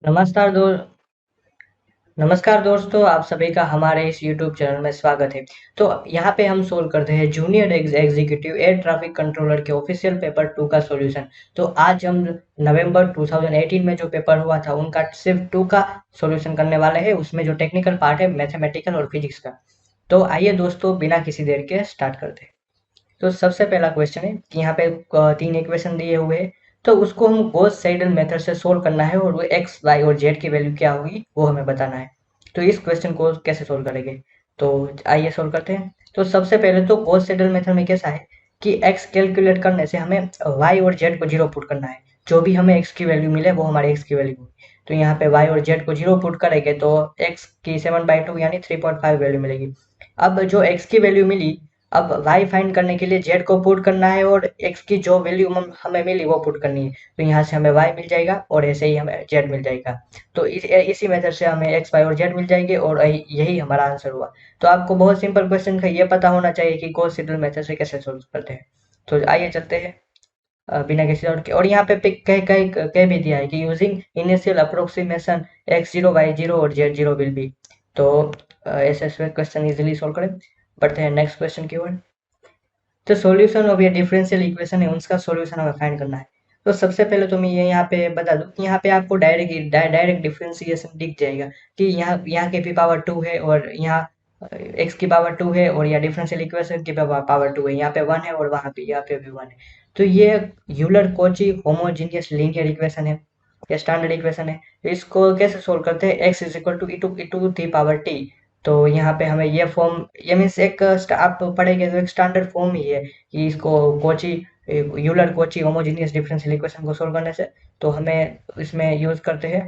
नमस्कार दो नमस्कार दोस्तों, आप सभी का हमारे इस YouTube चैनल में स्वागत है। तो यहाँ पे हम सोल्व करते हैं junior executive air traffic controller के ऑफिशियल पेपर 2 का सॉल्यूशन। तो आज हम नवंबर 2018 में जो पेपर हुआ था उनका सिर्फ 2 का सॉल्यूशन करने वाले हैं। उसमें जो टेक्निकल पार्ट है मैथमेटिकल और फिजिक्स का। तो आइए दोस्तों, बिना किसी देर के स्टार्ट करते हैं। तो सबसे पहला क्वेश्चन है कि यहाँ पे तीन इक्वेशन दिए हुए हैं। तो उसको हम गॉस सेडल मेथड से सोल्व करना है और वो एक्स वाई और जेड की वैल्यू क्या होगी वो हमें बताना है। तो इस क्वेश्चन को कैसे सोल्व करेंगे? तो आइए सोल्व करते हैं। तो सबसे पहले तो गॉस सेडल मेथड में कैसा है कि एक्स कैलकुलेट करने से हमें वाई और जेड को जीरो पुट करना है। जो भी हमें एक्स की वैल्यू मिले वो हमारे एक्स की वैल्यू होगी। तो यहाँ पे वाई और जेड को जीरो पुट करेंगे तो एक्स की 7/2 यानी 3.5 वैल्यू मिलेगी। अब जो एक्स की वैल्यू मिली, अब वाई फाइंड करने के लिए जेड को पुट करना है और एक्स की जो वैल्यू हमें मिली वो पुट करनी है। तो यहाँ से हमें वाई मिल जाएगा और ऐसे ही हमें जेड मिल जाएगा। तो इसी मेथड से हमें एक्स वाई और जेड मिल जाएंगे और यही हमारा आंसर हुआ। तो आपको बहुत सिंपल क्वेश्चन का ये पता होना चाहिए कि गॉस सीडल मेथड से कैसे सोल्व करते हैं। तो आइए चलते हैं बिना किसी डाउट के। और यहाँ पे कह कह कह भी दिया है कि using initial approximation x zero y zero और जेड जीरो विल बी। तो ऐसे क्वेश्चन इजीली सोल्व करें। बढ़ते हैं नेक्स्ट क्वेश्चन की ओर। तो सॉल्यूशन ऑफ ये डिफरेंशियल इक्वेशन है उसका सॉल्यूशन हमें फाइंड करना है। तो सबसे पहले तो मैं ये यहाँ पे बता दूं कि यहाँ पे आपको डायरेक्ट डिफरेंशिएशन दिख जाएगा कि यहाँ के भी पावर 2 है और यहाँ एक्स की पावर 2 है और यहाँ डिफरेंशियल इक्वेशन की पावर 2 है। यहाँ पे 1 है और वहाँ पे यहाँ पे भी 1 है। तो ये Euler Kochi homogeneous linear equation है, या स्टैंडर्ड इक्वेशन है। तो इसको कैसे सोल्व करते हैं? X is equal to e to the power t. तो यहाँ पे हमें ये फॉर्म, ये मीन्स एक आप पढ़ेंगे तो एक स्टैंडर्ड फॉर्म ही है कि इसको Kochi Euler Kochi homogeneous differential equation को सोल्व करने से तो हमें इसमें यूज करते हैं।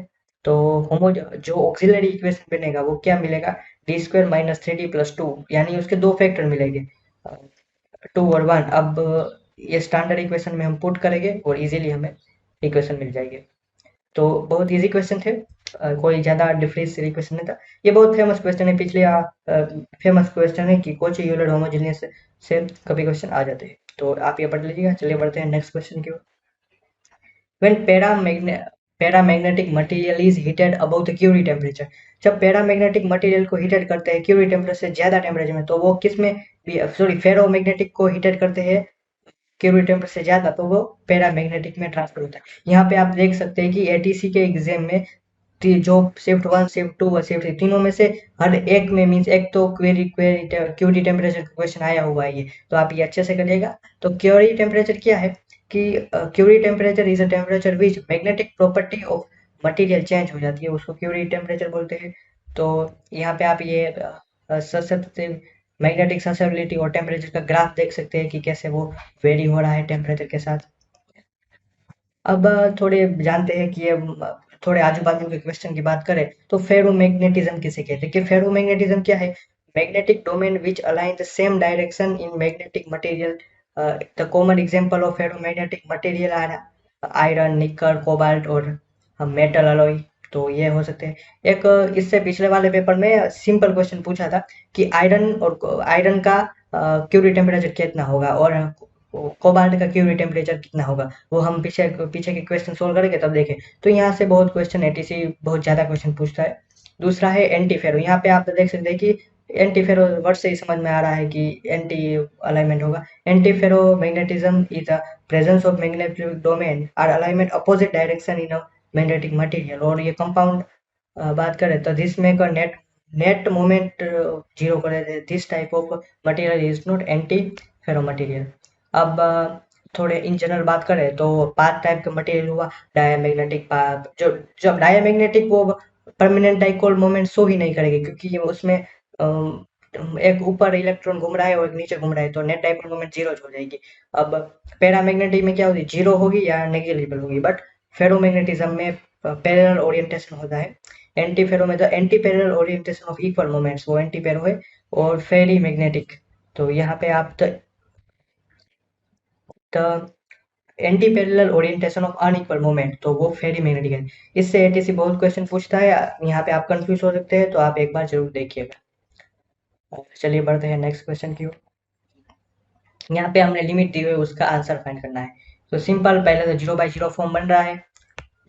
तो होमो जो ऑक्सिलरी इक्वेशन बनेगा वो क्या मिलेगा? डी स्क्वायर माइनस 3d+2, यानी उसके दो फैक्टर मिलेंगे, 2 और 1। अब ये स्टैंडर्ड इक्वेशन में हम पुट करेंगे और इजीली हमें इक्वेशन मिल जाएगी। तो बहुत इजी क्वेश्चन थे, कोई ज़्यादा डिफरेंशियल इक्वेशन नहीं था। ये बहुत फेमस क्वेश्चन है, पिछले फेमस क्वेश्चन है कि कोची यूलर होमोजेनियस से कभी क्वेश्चन आ जाते हैं। तो आप ये पढ़ लीजिएगा। चलिए बढ़ते हैं नेक्स्ट क्वेश्चन की ओर। When paramagnetic material is heated above the Curie temperature, जब पैरामैग्नेटिक मटेरियल को हीटेड करते हैं क्यूरी टेम्परेचर से ज्यादा टेम्परेचर में, तो वो किस में भी, सॉरी, फेरोमैग्नेटिक को हीटेड करते हैं क्यूरी टेम्परेचर से ज्यादा, तो वो पैरामैग्नेटिक में ट्रांसफर होता है। यहाँ पे आप देख सकते हैं कि एटीसी के एग्जाम में जो शिफ्ट 1 शिफ्ट 2 और शिफ्ट 3 तीनों में से हर एक में मीन्स एक तो क्वेरी क्वेरी क्यूरी टेम्परेचर का क्वेश्चन आया हुआ है। ये तो आप ये अच्छे से करिएगा। तो क्यूरी टेम्परेचर क्या है कि Curie temperature is a temperature which magnetic property of material change हो जाती है, उसको क्यूरी टेम्परेचर बोलते हैं। तो यहाँ पे आप ये ससेप्टिव मैग्नेटिक ससेप्टिबिलिटी और टेम्परेचर का ग्राफ देख सकते हैं कि कैसे वो वेरी हो रहा है टेम्परेचर के साथ। अब थोड़े जानते हैं कि ये थोड़े आजू बाजू के क्वेश्चन की बात करें तो फेरोमैग्नेटिज्म किसे कहते हैं? कि फेरोमैग्नेटिज्म क्या है? Magnetic domain which align the same direction in magnetic material. The common example of ferromagnetic material are iron, nickel, cobalt और मेटल अलॉय। तो ये हो सकते हैं। एक इससे पिछले वाले पेपर में सिंपल क्वेश्चन पूछा था कि आयरन का क्यूरी टेम्परेचर कितना होगा और कोबाल्ट का क्यूरी टेम्परेचर कितना होगा। वो हम पीछे पीछे के क्वेश्चन सोल्व करेंगे तब देखें। तो यहाँ से बहुत क्वेश्चन एटीसी बहुत ज्यादा क्वेश्चन पूछता है। दूसरा है एंटी फेरो। यहाँ पे आप देख सकते हैं कि एंटी फेरो वर्ड से ही समझ में आ रहा है कि एंटी अलाइनमेंट होगा। Anti ferro magnetism is the presence of magnetic domain are alignment opposite direction in a magnetic material. और ये कंपाउंड बात करें तो this make a net net moment zero कर देते। This type of material is not anti ferro material. अब थोड़े in general बात करें तो 5 टाइप का मटेरियल हुआ। डायमैग्नेटिक पाथ, जो जब डायमैग्नेटिक वो परमानेंट डाइपोल मोमेंट शो ही नहीं करेगी, क्योंकि ये उसमें एक ऊपर इलेक्ट्रॉन घूम रहा है और एक नीचे घूम रहा है, तो नेट डाइपोल मोमेंट जीरो हो जाएगी। अब पैरामैग्नेटिक में क्या होगी? जीरो होगी या नेग्लिजिबल होगी। बट फेरोमैग्नेटिज्म में पैरेलल ओरिएंटेशन होता है। एंटी फेरो में the anti parallel orientation of equal moments, वो एंटी पैरो है। और फेरी मैग्नेटिक, तो यहाँ पे आप the anti parallel orientation of unequal moment, तो वो फेरी मैग्नेटिक है। इससे एटीसी बहुत क्वेश्चन पूछता है। यहाँ पे आप कंफ्यूज हो सकते हैं, तो आप एक बार जरूर देखिएगा। चलिए बढ़ते हैं नेक्स्ट क्वेश्चन की ओर। यहाँ पे हमने लिमिट दी हुई है, उसका आंसर फाइंड करना है। तो सिंपल, पहले तो 0/0 फॉर्म बन रहा है।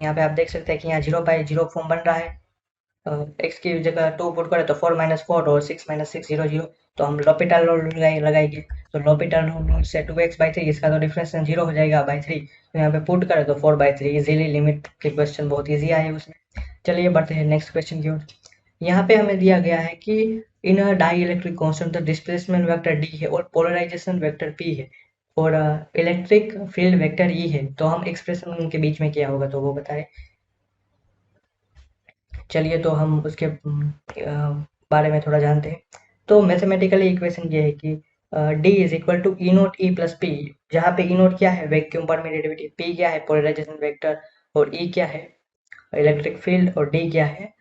यहाँ पे आप देख सकते हैं कि यहाँ 0/0 फॉर्म बन रहा है। एक्स की जगह 2 पुट करें तो 4-4 और 6-6 0 0, तो हम l'Hopital रूल लगाएंगे। तो l'Hopital रूल से 2x/3, इसका तो डिफरेंस 0 हो जाएगा बाई 3, तो यहाँ पे पुट करें तो 4/3 इजीली। लिमिट के क्वेश्चन बहुत इजी आए उसमें। चलिए बढ़ते हैं नेक्स्ट क्वेश्चन की ओर। यहाँ पे हमें दिया गया है कि in a dielectric constant the displacement vector D है और पोलराइजेशन वेक्टर पी है और इलेक्ट्रिक फील्ड वेक्टर ई है, तो हम एक्सप्रेशन उनके बीच में क्या होगा तो वो बताए। चलिए तो हम उसके बारे में थोड़ा जानते हैं। तो मैथमेटिकली इक्वेशन ये है कि D is equal to e not e plus P, जहाँ पे ई नोट क्या है वैक्यूम परमिटिविटी, पी क्या है पोलराइजेशन वेक्टर और ई क्या है इलेक्ट्रिक फील्ड और डी क्या है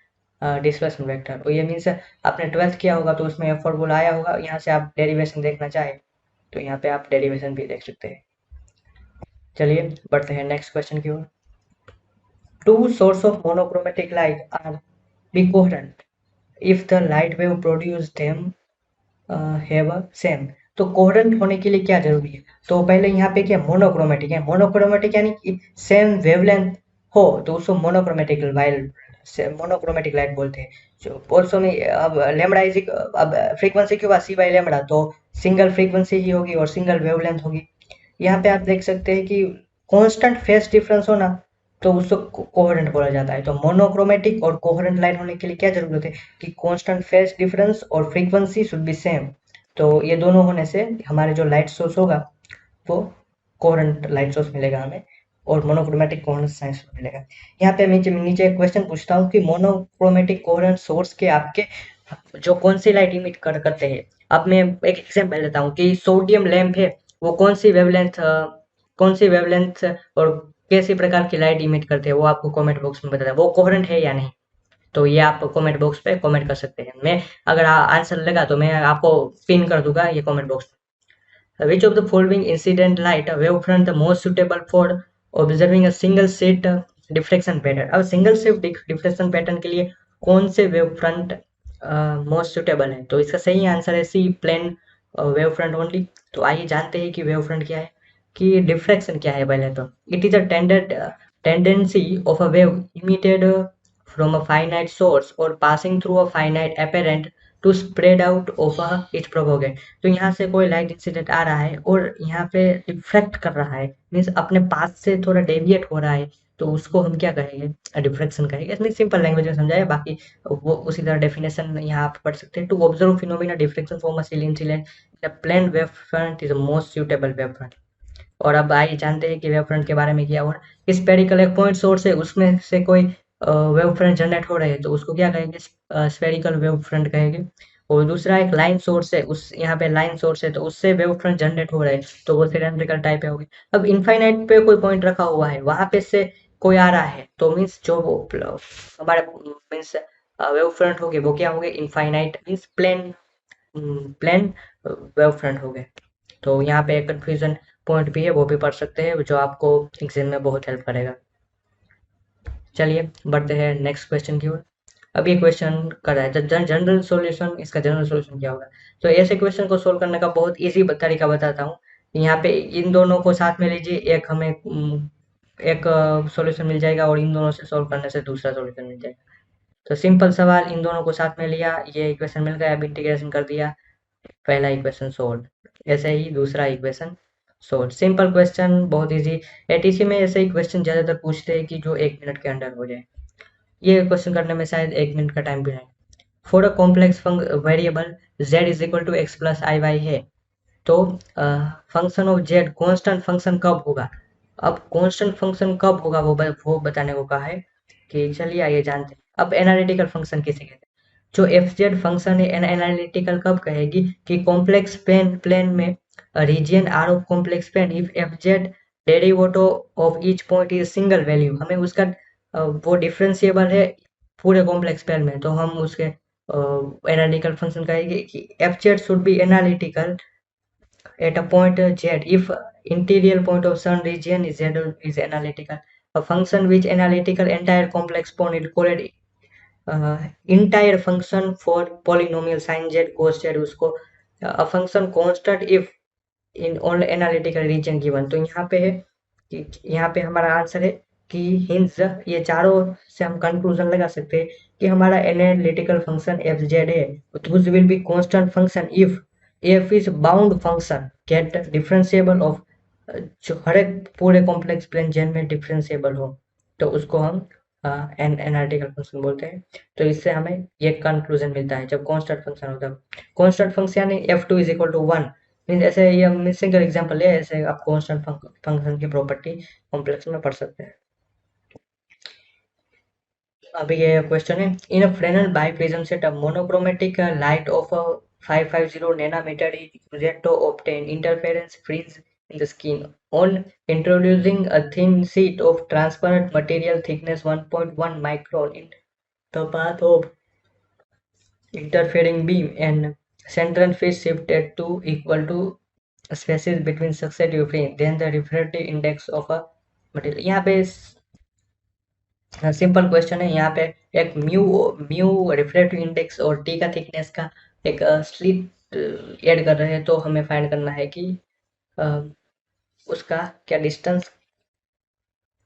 डिस्प्लेसमेंट वेक्टर। और ये मीन्स आपने 12th किया होगा तो उसमें फॉर्मूला आया होगा, यहाँ से आप डेरिवेशन देखना चाहे तो यहाँ पे आप डेरिवेशन भी देख सकते हैं। चलिए बढ़ते हैं नेक्स्ट क्वेश्चन की ओर। Two source of monochromatic light are be coherent if the light wave produce them have a same. तो कोहेरेंट होने के लिए क्या जरूरी है, तो पहले यहाँ पे क्या मोनोक्रोमेटिक है, मोनोक्रोमेटिक यानी कि सेम वेवलेंथ हो तो उसको मोनोक्रोमेटिक वाइल मोनोक्रोमेटिक लाइट बोलते हैं। जो ऑल्सो में अब लेमड़ा इज अब फ्रीक्वेंसी के बाद सी बाई लेमड़ा, तो सिंगल फ्रीक्वेंसी ही होगी और सिंगल वेवलेंथ होगी। यहाँ पे आप देख सकते हैं कि कांस्टेंट फेज डिफरेंस हो ना तो उसको कोहेरेंट बोला जाता है। तो मोनोक्रोमेटिक और कोहेरेंट लाइट होने के लिए क्या जरूरत है कि कांस्टेंट फेज डिफरेंस और फ्रीक्वेंसी शुड बी सेम। तो ये दोनों होने से हमारे जो लाइट सोर्स होगा वो कोहेरेंट लाइट सोर्स मिलेगा हमें और मोनोक्रोमेटिक कोहेरेंट साइंस मिलेगा। यहाँ पे नीचे नीचे एक क्वेश्चन पूछता हूँ कि मोनोक्रोमेटिक कोहेरेंट सोर्स के आपके जो कौन सी लाइट इमिट करते हैं। अब मैं एक एग्जांपल लेता हूँ कि सोडियम लैंप है, वो कौन सी वेवलेंथ और कैसी प्रकार की लाइट इमिट करते हैं वो आपको कमेंट बॉक्स में बताना है, वो कोहेरेंट है या नहीं। तो ये आप कमेंट बॉक्स पे कमेंट कर सकते हैं। मैं अगर आंसर लगा तो मैं आपको पिन कर दूंगा ये कमेंट बॉक्स में। विच of the following incident light wave front the most suitable for observing a single set deflection pattern. अब सिंगल सेट डिफ्लेक्शन पैटर्न के लिए कौन से वेव फ्रंट मोस्ट सुटेबल है, तो इसका सही आंसर है सी प्लेन वेव फ्रंट ओनली। तो आइए जानते हैं कि वेव फ्रंट क्या है, कि डिफ्रैक्शन क्या है। पहले तो it is a tendency of a wave emitted from a finite source or passing through a finite apparent to spread out over its propagate। तो यहाँ से कोई लाइट इंसिडेंट आ रहा है और यहाँ पे डिफ्रैक्ट कर रहा है, मीन्स अपने पास से थोड़ा डेविएट हो रहा है, तो उसको हम क्या कहेंगे डिफ्रैक्शन कहेंगे। इसमें सिंपल लैंग्वेज में समझाया, बाकी वो उसी तरह डेफिनेशन यहाँ आप पढ़ सकते हैं। To observe phenomena diffraction from a ceiling incident the plane wave front is most suitable wave front. और अब आइए जानते हैं कि वेव फ्रंट के बारे में क्या हुआ। स्पेरिकल एक पॉइंट सोर्स है, उसमें से कोई वेव फ्रंट जनरेट हो रहे हैं तो उसको क्या कहेंगे स्पेरिकल वेव फ्रंट कहेंगे। और दूसरा एक लाइन सोर्स है, उस यहाँ पे लाइन सोर्स है तो उससे वेव फ्रंट जनरेट हो रहे हैं तो वो सिलेंड्रिकल टाइप है होगी। अब इनफाइनाइट पे कोई पॉइंट रखा हुआ है, वहां पे से कोई आ रहा है तो मीन्स जो वो हमारे मीन्स वेव फ्रंट हो गए वो क्या हो गए infinite means plane plane wave front हो गए। तो यहाँ पे एक कंफ्यूजन पॉइंट भी है, वो भी पढ़ सकते हैं जो आपको एग्जाम में बहुत हेल्प करेगा। चलिए बढ़ते हैं नेक्स्ट क्वेश्चन की ओर। अब ये क्वेश्चन कर रहा है जनरल सॉल्यूशन, इसका जनरल सॉल्यूशन क्या होगा। तो ऐसे क्वेश्चन को सोल्व करने का बहुत इजी तरीका बताता हूँ। यहाँ पे इन दोनों को साथ में लीजिए, एक हमें एक सॉल्यूशन मिल जाएगा और इन दोनों से सोल्व करने से दूसरा सॉल्यूशन मिल जाएगा। तो सिंपल सवाल, इन दोनों को साथ में लिया, ये इक्वेशन मिल गया, अब इंटीग्रेशन कर दिया, पहला इक्वेशन सोल्व। ऐसे ही दूसरा इक्वेशन सोल्व। सिंपल क्वेश्चन, बहुत इजी। एटीसी में ऐसे ही क्वेश्चन ज्यादातर पूछते हैं कि जो 1 मिनट के अंदर हो जाए। ये क्वेश्चन करने में शायद 1 मिनट का टाइम भी नहीं। For a complex variable z is equal to x plus i y है, तो function of z constant function कब होगा। अब कांस्टेंट फंक्शन कब होगा वो बताने को कहा है कि चलिए आइए जानते हैं। अब एनालिटिकल फंक्शन किसे कहते हैं, जो एफ जेड फंक्शन है एनालिटिकल कब कहेगी कि कॉम्प्लेक्स प्लेन में region R of complex plane if f z derivative of each point is single value, हमें उसका वो डिफरेंशिएबल है पूरे कॉम्प्लेक्स प्लेन में, तो हम उसके एनालिटिकल फंक्शन कहेंगे कि F Z should be analytical at a point z if interior point of some region is z is analytical. A function which analytical entire complex point is called entire function for polynomial sin z cos z, उसको a function constant if in only analytical region given। तो यहाँ पे है कि यहाँ पे हमारा answer है कि हिंज ये चारों से हम कंक्लूजन लगा सकते हैं कि हमारा एनालिटिकल फंक्शन एफ जेड है, which will be constant function if f is bound function get differentiable of जो हर एक पूरे कॉम्प्लेक्स प्लेन जेन में डिफरेंशिएबल हो, तो उसको हम एन एनालिटिकल फंक्शन बोलते हैं। तो इससे हमें ये कंक्लूजन मिलता है जब कांस्टेंट फंक्शन होता है। कांस्टेंट फंक्शन यानी f2 is equal to 1, mean ऐसे ये हम सिंगल एग्जांपल है, ऐसे आप कांस्टेंट फंक्शन की प्रॉपर्टी कॉम्प्लेक्स में पढ़ सकते हैं। अभी ये क्वेश्चन है, in a Fresnel biprism setup monochromatic light of 550 nanometer is used to obtain interference fringe in the skin. On introducing a thin sheet of transparent material thickness 1.1 micron in the path of interfering beam and central phase shifted to equal to spaces between successive fringe, then the refractive index of a material। यहाँ पे simple question है, यहाँ पे एक mu mu refractive index और T का thickness का एक स्लिट ऐड कर रहे हैं, तो हमें फाइंड करना है कि अ, उसका क्या डिस्टेंस,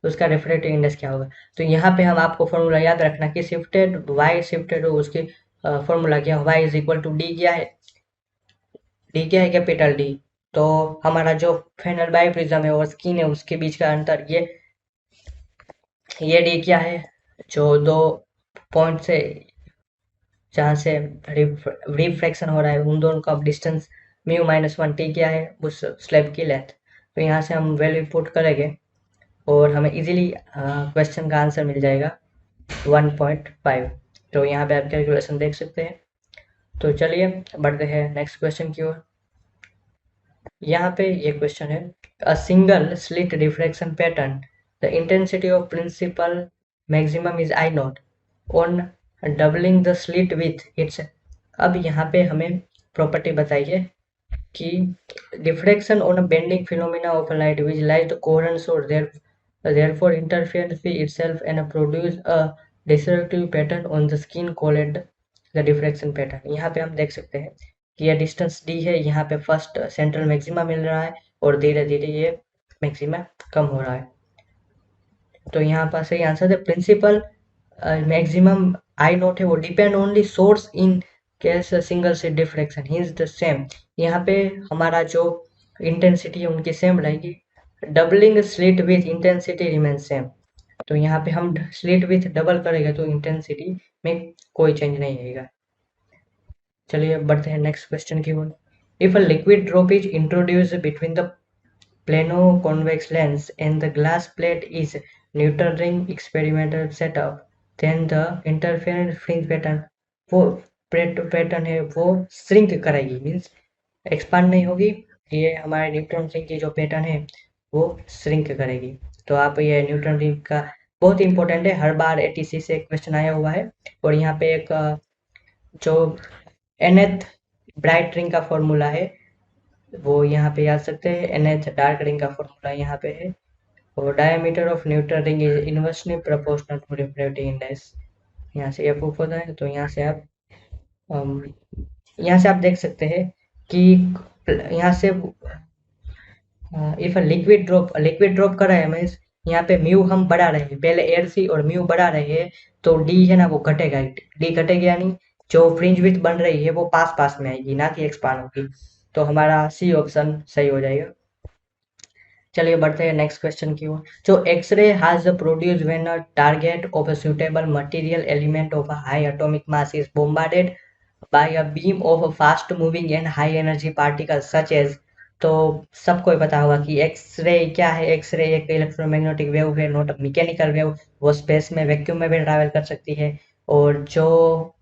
उसका रिफ्रैक्टिव इंडेक्स क्या होगा। तो यहाँ पे हम आपको फॉर्मूला याद रखना कि शिफ्टेड वाई शिफ्टेड हो, उसकी फॉर्मूला क्या, y is equal to D क्या है, डी क्या है, कैपिटल डी। तो हमारा जो फेनल बाइप्रिज्म है और स्किन है उसके बीच का अंतर ये डी क्या है, जो दो पॉइंट से जहाँ से रिफ्रैक्शन हो रहा है उन दोनों का डिस्टेंस म्यू माइनस 1 टी क्या है, उस स्लैब की लेंथ। तो यहाँ से हम वैल्यू पुट करेंगे और हमें इजीली क्वेश्चन का आंसर मिल जाएगा 1.5। तो यहाँ पे आप कैलकुलेशन देख सकते हैं। तो चलिए बढ़ते हैं नेक्स्ट क्वेश्चन की ओर। यहाँ पे ये क्वेश्चन है, a single slit refraction pattern, the intensity of principal maximum is I not on doubling the slit with its. अब यहाँ पे हमें प्रॉपर्टी बताइए कि diffraction on a bending phenomena of light which light coherent source therefore interference with itself and produce a disruptive pattern on the skin called the diffraction pattern। यहाँ पे हम देख सकते हैं कि यह डिस्टेंस डी है, यहाँ पे फर्स्ट सेंट्रल मैक्सिमा मिल रहा है और धीरे धीरे ये मैक्सिमा कम हो रहा है। तो यहाँ पर सही आंसर है प्रिंसिपल मैक्सिमम आई नोट है वो depend only source in case single से डिफ्रेक्शन ही इज द सेम। यहाँ पे हमारा जो इंटेंसिटी है उनकी सेम रहेगी, doubling slit with intensity remain same. तो यहाँ पे हम स्लिट विथ डबल करेंगे तो इंटेंसिटी में कोई चेंज नहीं आएगा। चलिए बढ़ते हैं नेक्स्ट क्वेश्चन की ओर। If a liquid drop is introduce between the plano convex lens and the glass plate is neutral ring experimental setup, then the interference fringe pattern वो पैटर्न है वो श्रिंक करेगी, मीन्स एक्सपांड नहीं होगी, ये हमारे न्यूट्रॉन रिंग की जो पैटर्न है वो श्रिंक करेगी। तो आप ये न्यूट्रॉन रिंग का बहुत इंपॉर्टेंट है, हर बार एटीसी से क्वेश्चन आया हुआ है। और यहाँ पे एक जो nth ब्राइट रिंग का फॉर्मूला है वो यहाँ पे याद सकते हैं, nth डार्क रिंग का फॉर्मूला यहाँ पे है, और diameter of neutral ring is inversely proportional to refractive index. यहाँ से ये प्रूफ होता है। तो यहाँ से आप देख सकते हैं कि यहाँ से इफ लिक्विड ड्रॉप कर रहे हैं मीन्स यहाँ पे म्यू हम बढ़ा रहे हैं, पहले एयर सी और म्यू बढ़ा रहे हैं, तो डी है ना वो घटेगा, डी घटेगा यानी जो फ्रिंज विड्थ बन रही है वो पास पास में आएगी ना कि एक्सपांड होगी। तो हमारा सी ऑप्शन सही हो जाएगा। चलिए बढ़ते हैं नेक्स्ट क्वेश्चन की ओर। जो x ray has produce when a target of a suitable material element of a high atomic mass is bombarded by a beam of fast moving and high energy particle such as. तो सबको पता होगा कि x ray क्या है, x ray एक electromagnetic wave है, not mechanical wave, वो स्पेस में वैक्यूम में भी ट्रैवल कर सकती है। और जो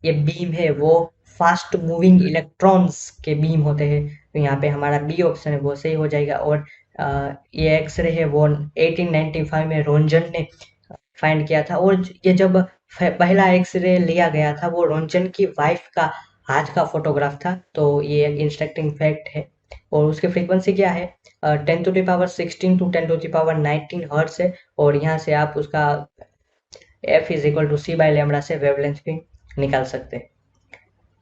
ये बीम है वो फास्ट मूविंग इलेक्ट्रॉन्स के बीम होते हैं। तो यहाँ पे हमारा बी ऑप्शन है वो सही हो जाएगा। और ये एक्सरे है वो 1895 में रोंजन ने फाइंड किया था, और ये जब पहला एक्सरे लिया गया था वो रोंजन की वाइफ का हाथ का फोटोग्राफ था। तो ये एक इंस्ट्रक्टिंग फैक्ट है। और उसकी फ्रीक्वेंसी क्या है, 10⁻16 टू 10⁻19 हर्ट्ज है। और यहाँ से आप उसका f is equal to c by lambda से वेवलेंथ भी निकाल सकते हैं।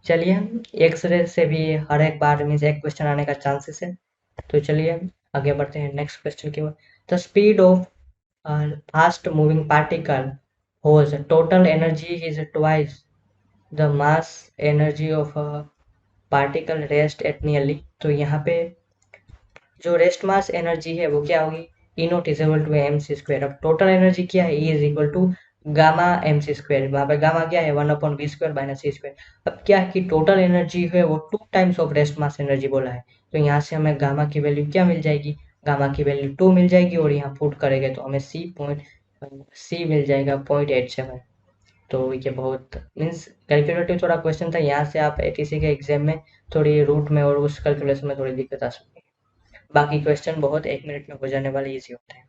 चलिए एक्सरे से भी हर एक बार मीन्स एक क्वेश्चन आने का चांसेस है। तो चलिए आगे बढ़ते हैं नेक्स्ट क्वेश्चन की ओर। The speed of fast moving particle whose total energy is twice the mass energy of a particle rest at nearly, तो यहाँ पे जो रेस्ट मास एनर्जी है वो क्या होगी, E naught is equal to M C square. अब total energy क्या है, E is equal to gamma M C square, वहां पे गामा क्या है 1/v² माइनस सी स्क्वायर। अब क्या है कि टोटल एनर्जी है वो 2 times of rest mass energy बोला है, तो यहाँ से हमें गामा की वैल्यू क्या मिल जाएगी, गामा की वैल्यू 2 मिल जाएगी, और यहाँ पुट करेंगे तो हमें सी मिल जाएगा 0.87। तो ये बहुत मीन्स कैलकुलेटिव थोड़ा क्वेश्चन था, यहाँ से आप एटीसी के एग्जाम में थोड़ी रूट में और उस कैलकुलेशन में थोड़ी दिक्कत आ सकती है, बाकी क्वेश्चन बहुत 1 मिनट में हो जाने वाले इजी होते हैं।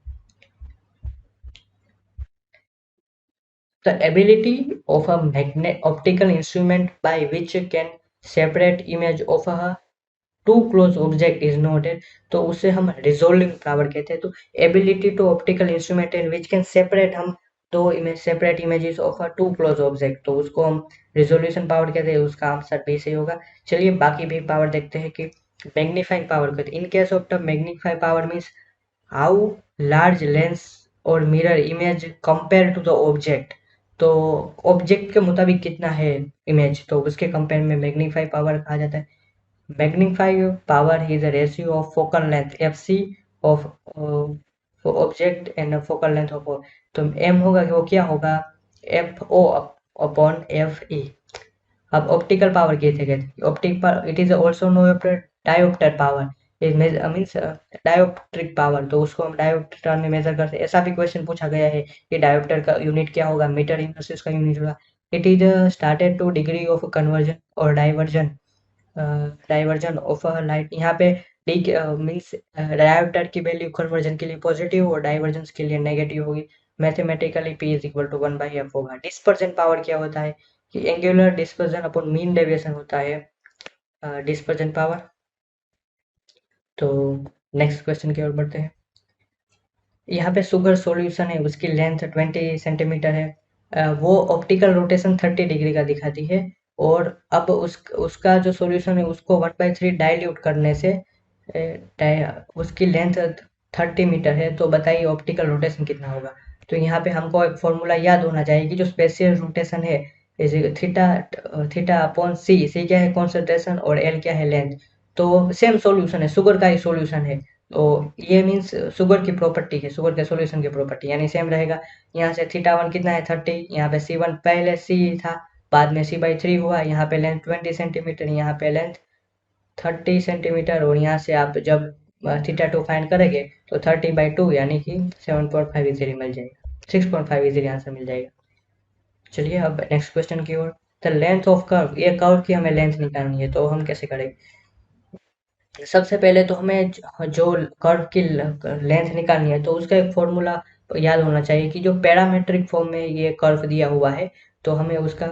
The ability of a magnet optical instrument by which can separate image of a too close object is noted, तो उसे हम रिजोल्विंग पावर कहते हैं। तो ability to optical instrument in which can separate, हम दो image separate images of a too close object, तो उसको हम रिजोल्यूशन पावर कहते हैं, उसका आंसर बी सही होगा। चलिए बाकी भी पावर देखते हैं कि मैग्नीफाइंग पावर कहते हैं। In case of the magnifying power means how large lens और mirror image compare to the object, तो ऑब्जेक्ट के मुताबिक कितना है इमेज, तो उसके कंपेयर में मैग्नीफाई पावर कहा जाता है। Magnify power is a ratio of focal length FC of object and focal length of, तो m होगा कि वो क्या होगा F O upon F E. अब ऑप्टिकल पावर कैसे कहते हैं, optic power it is also known dioptre power is means dioptric power, तो उसको हम डायोप्टर में मेजर करते हैं। ऐसा भी क्वेश्चन पूछा गया है कि डायोप्टर का यूनिट क्या होगा, मीटर इनवर्स का यूनिट होगा। It is started to degree of convergence और डाइवर्जन ऑफ लाइट, यहाँ पे डी मीन्स डायोप्टर की वैल्यू कन्वर्जन के लिए पॉजिटिव और डाइवर्जेंस के लिए नेगेटिव होगी। Mathematically P is equal to 1/f होगा। डिस्पर्जन पावर क्या होता है कि angular dispersion upon mean deviation होता है डिस्पर्जन पावर। तो नेक्स्ट क्वेश्चन की ओर बढ़ते हैं। यहाँ पे शुगर सॉल्यूशन है, उसकी लेंथ 20 सेंटीमीटर है, वो ऑप्टिकल रोटेशन 30 डिग्री का दिखाती है, और अब उसका जो सॉल्यूशन है उसको 1/3 डाइल्यूट करने से उसकी लेंथ 30 मीटर है, तो बताइए ऑप्टिकल रोटेशन कितना होगा। तो यहाँ पे हमको एक फॉर्मूला याद होना चाहिए कि जो स्पेशियल रोटेशन है इज थीटा, थीटा अपॉन सी, सी क्या है कॉन्सेंट्रेशन और एल क्या है लेंथ, तो सेम सॉल्यूशन है, शुगर का ही सॉल्यूशन है, तो ये मीन्स शुगर की प्रॉपर्टी है, शुगर के सॉल्यूशन की प्रॉपर्टी यानी सेम रहेगा। यहाँ से थीटा वन कितना है 30, यहाँ पे सी वन पहले सी था बाद में c/3 हुआ, यहाँ पे लेंथ 20 सेंटीमीटर, यहाँ पे लेंथ 30 सेंटीमीटर, और यहाँ से आप जब थीटा टू फाइंड करेंगे तो 30/2 यानी कि 7.5 इजीली मिल जाएगा, 6.5 इजीली आंसर मिल जाएगा। चलिए अब नेक्स्ट क्वेश्चन की ओर। द लेंथ ऑफ कर्व, ये कर्व की हमें लेंथ निकालनी है, तो हम कैसे करेंगे, सबसे पहले तो हमें जो कर्व की लेंथ निकालनी है तो उसका एक फॉर्मूला याद होना चाहिए कि जो पैरामेट्रिक फॉर्म में ये कर्व दिया हुआ है, तो हमें उसका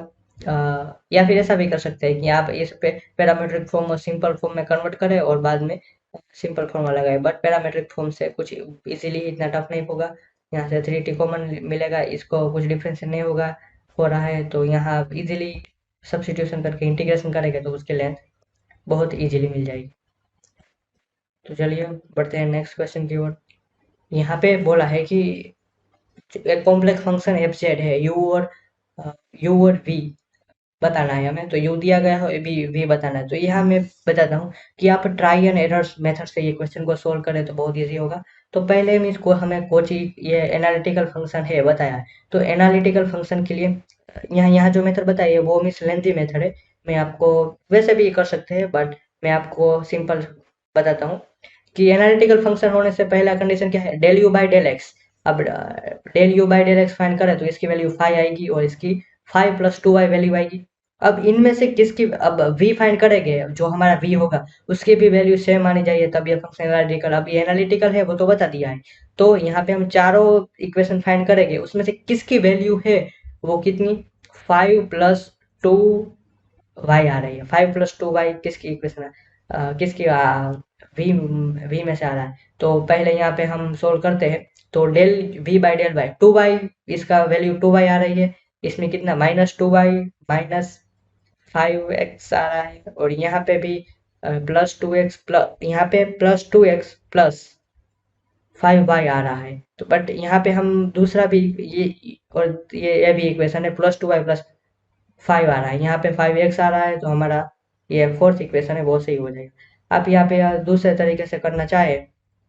या फिर ऐसा भी कर सकते हैं कि आप इस पे पैरामेट्रिक फॉर्म और सिंपल फॉर्म में कन्वर्ट करें और बाद में सिंपल फॉर्मूला लगाए, बट पैरामेट्रिक फॉर्म से कुछ इजीली इतना टफ नहीं होगा। यहाँ से 3t कॉमन मिलेगा, इसको कुछ डिफरेंस नहीं होगा हो रहा है, तो यहाँ आप इजीली सब्सटीट्यूशन करके इंटीग्रेशन करेंगे तो उसकी लेंथ बहुत इजीली मिल जाएगी। तो चलिए बढ़ते हैं नेक्स्ट क्वेश्चन की ओर। यहाँ पे बोला है कि एक कॉम्प्लेक्स फंक्शन एफ जेड है, यू और वी बताना है हमें, तो यू दिया गया है, वी बताना है। तो यहाँ मैं बताता हूँ कि आप ट्राई एंड एरर्स मेथड से ये क्वेश्चन को सोल्व करें तो बहुत ईजी होगा। तो पहले में इसको हमें कोची ये एनालिटिकल फंक्शन है बताया है, तो एनालिटिकल फंक्शन के लिए यहाँ यहाँ जो मेथड बताई है वो मिस लेंथी मेथड है, मैं आपको वैसे भी कर सकते हैं बट मैं आपको सिंपल बताता हूँ कि एनालिटिकल फंक्शन होने से पहला कंडीशन क्या है, del U by del X. अब del U by del X find करें तो इसकी वैल्यू 5 आएगी और इसकी 5 + 2y वैल्यू आएगी। अब इनमें से किसकी, अब v फाइंड करेंगे, जो हमारा v होगा उसकी भी वैल्यू सेम आनी चाहिए तब ये फंक्शन एनालिटिकल, अब ये एनालिटिकल है वो तो बता दिया है। तो यहाँ पे हम चारों इक्वेशन फाइंड करेंगे, उसमें से किसकी वैल्यू है वो कितनी 5 + 2 y आ रही है, 5 + 2 y किसकी इक्वेशन है, किसकी वी वी में से आ रहा है। तो पहले यहाँ पे हम सोल्व करते हैं, तो del v by del y 2y, इसका वैल्यू 2y आ रही है, इसमें कितना -2y -5x आ रहा है, और यहाँ पे भी +2x प्लस, यहाँ पे +2x प्लस 5y आ रहा है। तो बट यहाँ पे हम दूसरा भी ये और ये भी इक्वेशन है, +2y+5 आ रहा है, यहाँ पे 5x आ रहा है, तो हमारा ये फोर्थ इक्वेशन है वो सही हो जाएगा। आप यहाँ पे दूसरे तरीके से करना चाहे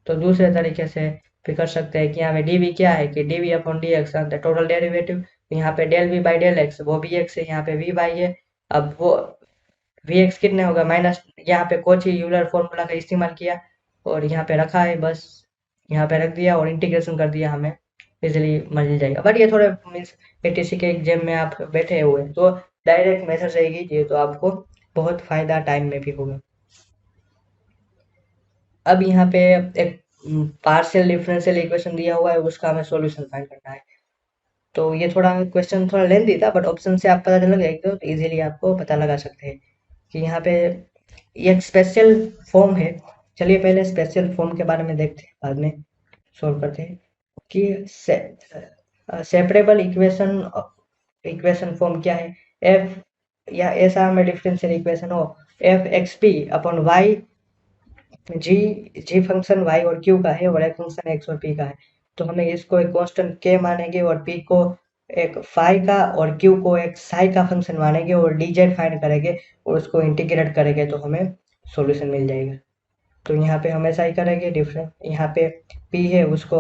तो दूसरे तरीके से भी कर सकते हैं कि यहाँ पे dv क्या है कि dv upon dx total derivative, यहाँ पे del v by del x वो भी x है, यहाँ पे v बाई है। अब वो vx कितने होगा माइनस, यहाँ पे कोची यूलर फॉर्मूला का इस्तेमाल किया और यहाँ पे रखा है, बस यहाँ पे रख दिया और इंटीग्रेशन कर दिया, हमें इजिली मिल जाएगा। बट ये थोड़े मीन्स एटीसी के एग्जाम में आप बैठे हुए हैं तो डायरेक्ट मेथड से कीजिए तो आपको बहुत फायदा टाइम में भी होगा। अब यहाँ पे एक पार्शियल डिफरेंशियल इक्वेशन दिया हुआ है, उसका हमें सॉल्यूशन फाइंड करना है। तो ये थोड़ा क्वेश्चन थोड़ा लेंथी था, बट ऑप्शन से आप पता चल गया तो इजीली आपको पता लगा सकते हैं कि यहाँ पे ये एक स्पेशल फॉर्म है। चलिए पहले स्पेशल फॉर्म के बारे में देखते हैं, बाद में सोल्व करते हैं कि सेपरेबल इक्वेशन इक्वेशन फॉर्म क्या है। एफ या ऐसा में डिफरेंशियल इक्वेशन हो F X P upon Y, G G function y और q का है और एक फंक्शन x और p का है। तो हमें इसको एक कांस्टेंट k मानेंगे और p को एक फाई का और q को एक साई का फंक्शन मानेंगे और dz फाइंड करेंगे और उसको इंटीग्रेट करेंगे तो हमें सॉल्यूशन मिल जाएगा। तो यहाँ पे हम ऐसा ही करेंगे, डिफरेंट यहाँ पे p है उसको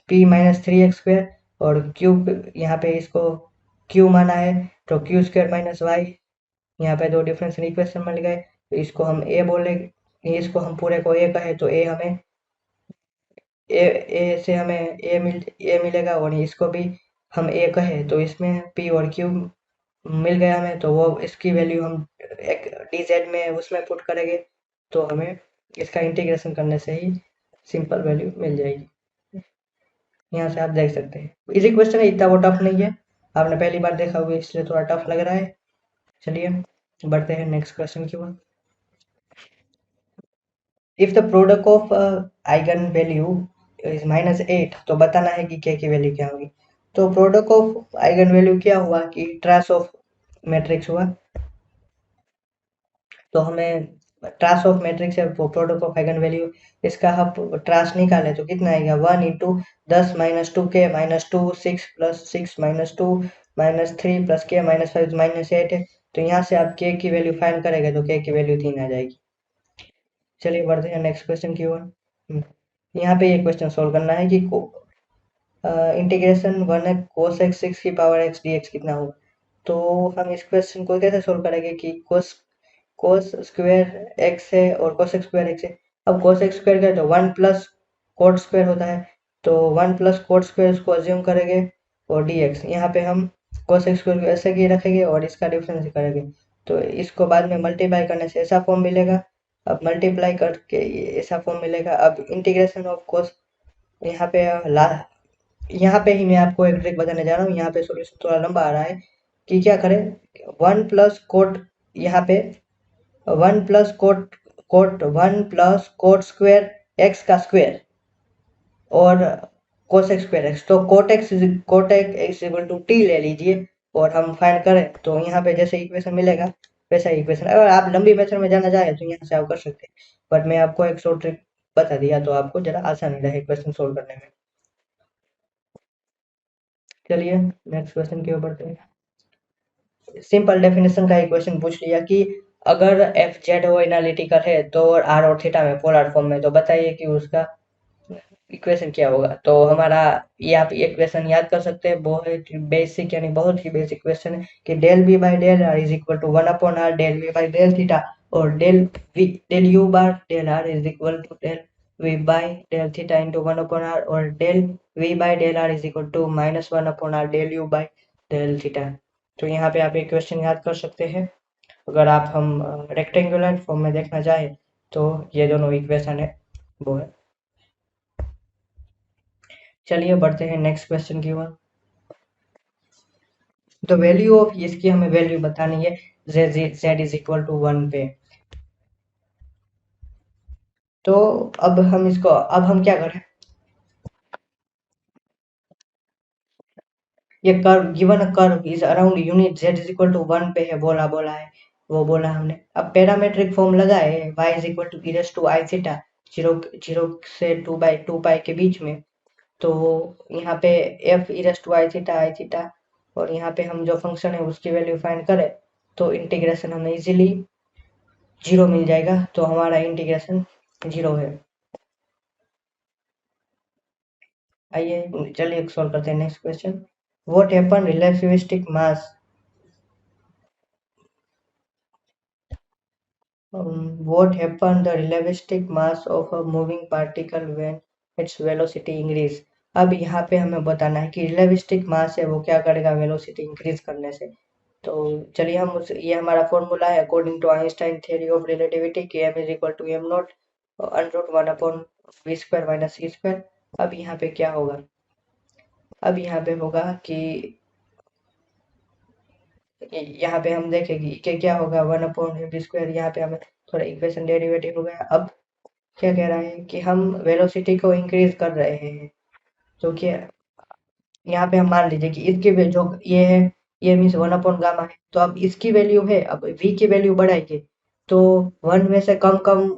p-3x² और q यहाँ पे इसको q माना है तो q² - y, यहाँ पे दो डिफरेंशियल इक्वेशन मिल गए। तो इसको हम ए बोलेंगे, इसको हम पूरे को ए कहे तो ए हमें ए से हमें ए मिलेगा और इसको भी हम ए कहे तो इसमें पी और क्यू मिल गया हमें। तो वो इसकी वैल्यू हम एक dz में उसमें पुट करेंगे तो हमें इसका इंटीग्रेशन करने से ही सिंपल वैल्यू मिल जाएगी। यहाँ से आप देख सकते हैं इजी क्वेश्चन है, इतना वो टफ नहीं है, आपने पहली बार देखा होगा इसलिए थोड़ा टफ लग रहा है। चलिए बढ़ते हैं नेक्स्ट क्वेश्चन की ओर। If the product of eigen value is -8 तो बताना है कि k की वैल्यू क्या होगी। तो प्रोडक्ट ऑफ आइगन वैल्यू क्या हुआ कि ट्रांस ऑफ मैट्रिक्स हुआ, तो हमें ट्रांस ऑफ मैट्रिक्स है वो प्रोडक्ट ऑफ आइगन वैल्यू, इसका हम ट्रांस निकाले तो कितना आएगा 1 × 10 - 2k - 6 + 6 - 2 - 3 + k - 5 - 8 है। तो यहाँ से आप k की वैल्यू फाइंड करेंगे तो k की वैल्यू 3 आ जाएगी। चलिए बढ़ते हैं नेक्स्ट क्वेश्चन की ओर। यहाँ पे ये क्वेश्चन सोल्व करना है कि इंटीग्रेशन 1 cos x 6 की पावर x dx कितना होगा। तो हम इस क्वेश्चन को कैसे सोल्व करेंगे कि cos स्क्वायर x है और cos स्क्वायर x है। अब cos x स्क्वायर का तो 1 + cot स्क्वायर होता है, तो 1 + cot स्क्वायर इसको अज्यूम करेंगे और dx यहाँ पे हम cos x स्क्वायर को ऐसे ही रखेंगे और इसका डिफरेंस करेंगे तो इसको बाद में मल्टीप्लाई करने से ऐसा फॉर्म मिलेगा। अब मल्टीप्लाई करके ये ऐसा फॉर्म मिलेगा। अब इंटीग्रेशन ऑफ cos यहाँ पे यहाँ पे ही मैं आपको एक ट्रिक बताने जा रहा हूँ, यहाँ पे सॉल्यूशन थोड़ा लंबा आ रहा है कि क्या करें 1 + कोट, यहाँ पे 1 + कोट स्क्वायर एक्स का स्क्वायर और कोसेक स्क्वायर एक्स, तो cot x equal to t ले लीजिए और हम फाइंड करें तो यहाँ पे जैसे इक्वेशन मिलेगा वैसा इक्वेशन। अगर आप लंबी मेथड में जाना चाहें तो यहाँ से आप कर सकते हैं, बट मैं आपको एक शॉर्ट ट्रिक बता दिया तो आपको जरा आसानी रहे क्वेश्चन सोल्व करने में। चलिए नेक्स्ट क्वेश्चन की ओर बढ़ते हैं। सिंपल डेफिनेशन का इक्वेशन पूछ लिया कि अगर एफ जेड ओ एनालिटिकल है तो आर और थीटा में पोलर फॉर्म में, तो बताइए कि उसका इक्वेशन क्या होगा। तो हमारा ये आप इक्वेशन याद कर सकते हैं, बहुत बेसिक यानी बहुत ही बेसिक क्वेश्चन है कि del B by del R is equal to 1/r del V by del theta और del U bar del R is equal to del V by del theta into 1/r और del V by del R is equal to -1/r del U by del theta. तो यहाँ पे आप ये question याद कर सकते हैं। अगर आप हम रेक्टेंगुलर फॉर्म में देखना चाहें तो ये दोनों इक्वेशन है वो है। चलिए बढ़ते हैं नेक्स्ट क्वेश्चन की ओर। तो वैल्यू ऑफ इसकी हमें वैल्यू बतानी है z इज इक्वल टू 1 पे। तो अब हम क्या करें, ये curve given curve is around unit z is equal to 1 पे है, बोला है वो बोला हमने। अब पैरामेट्रिक फॉर्म लगाए y is equal to e to i theta zero zero से 2/2 पाई के बीच में। तो यहाँ पे f e raise to i theta और यहाँ पे हम जो फंक्शन है उसकी वैल्यू फाइंड करें तो इंटीग्रेशन हमें इजीली 0 मिल जाएगा। तो हमारा इंटीग्रेशन 0 है। आइए चलिए सॉल्व करते हैं next question. What happen relativistic mass what happened the relativistic mass of a moving particle when its velocity increase। अब यहाँ पे हमें बताना है कि रिलेटिविस्टिक मास है वो क्या करेगा वेलोसिटी इंक्रीज करने से। तो चलिए हम ये हमारा फॉर्मूला है according to Einstein theory of relativity कि m is equal to m nought √1/v² - c²। अब यहाँ पे क्या होगा, अब यहाँ पे होगा कि यहाँ पे हम देखेंगे कि क्या होगा 1/v²। यहाँ पे हमें थोड़ा इक्वेशन डेरिवेटिव हो गया। अब क्या कह रहा है कि हम वेलोसिटी को इंक्रीज कर रहे हैं। तो क्या यहाँ पे हम मान लीजिए कि इसकी जो ये है ये मीन्स 1/गामा है। तो अब इसकी वैल्यू है, अब v की वैल्यू बढ़ाएंगे तो 1 में से कम कम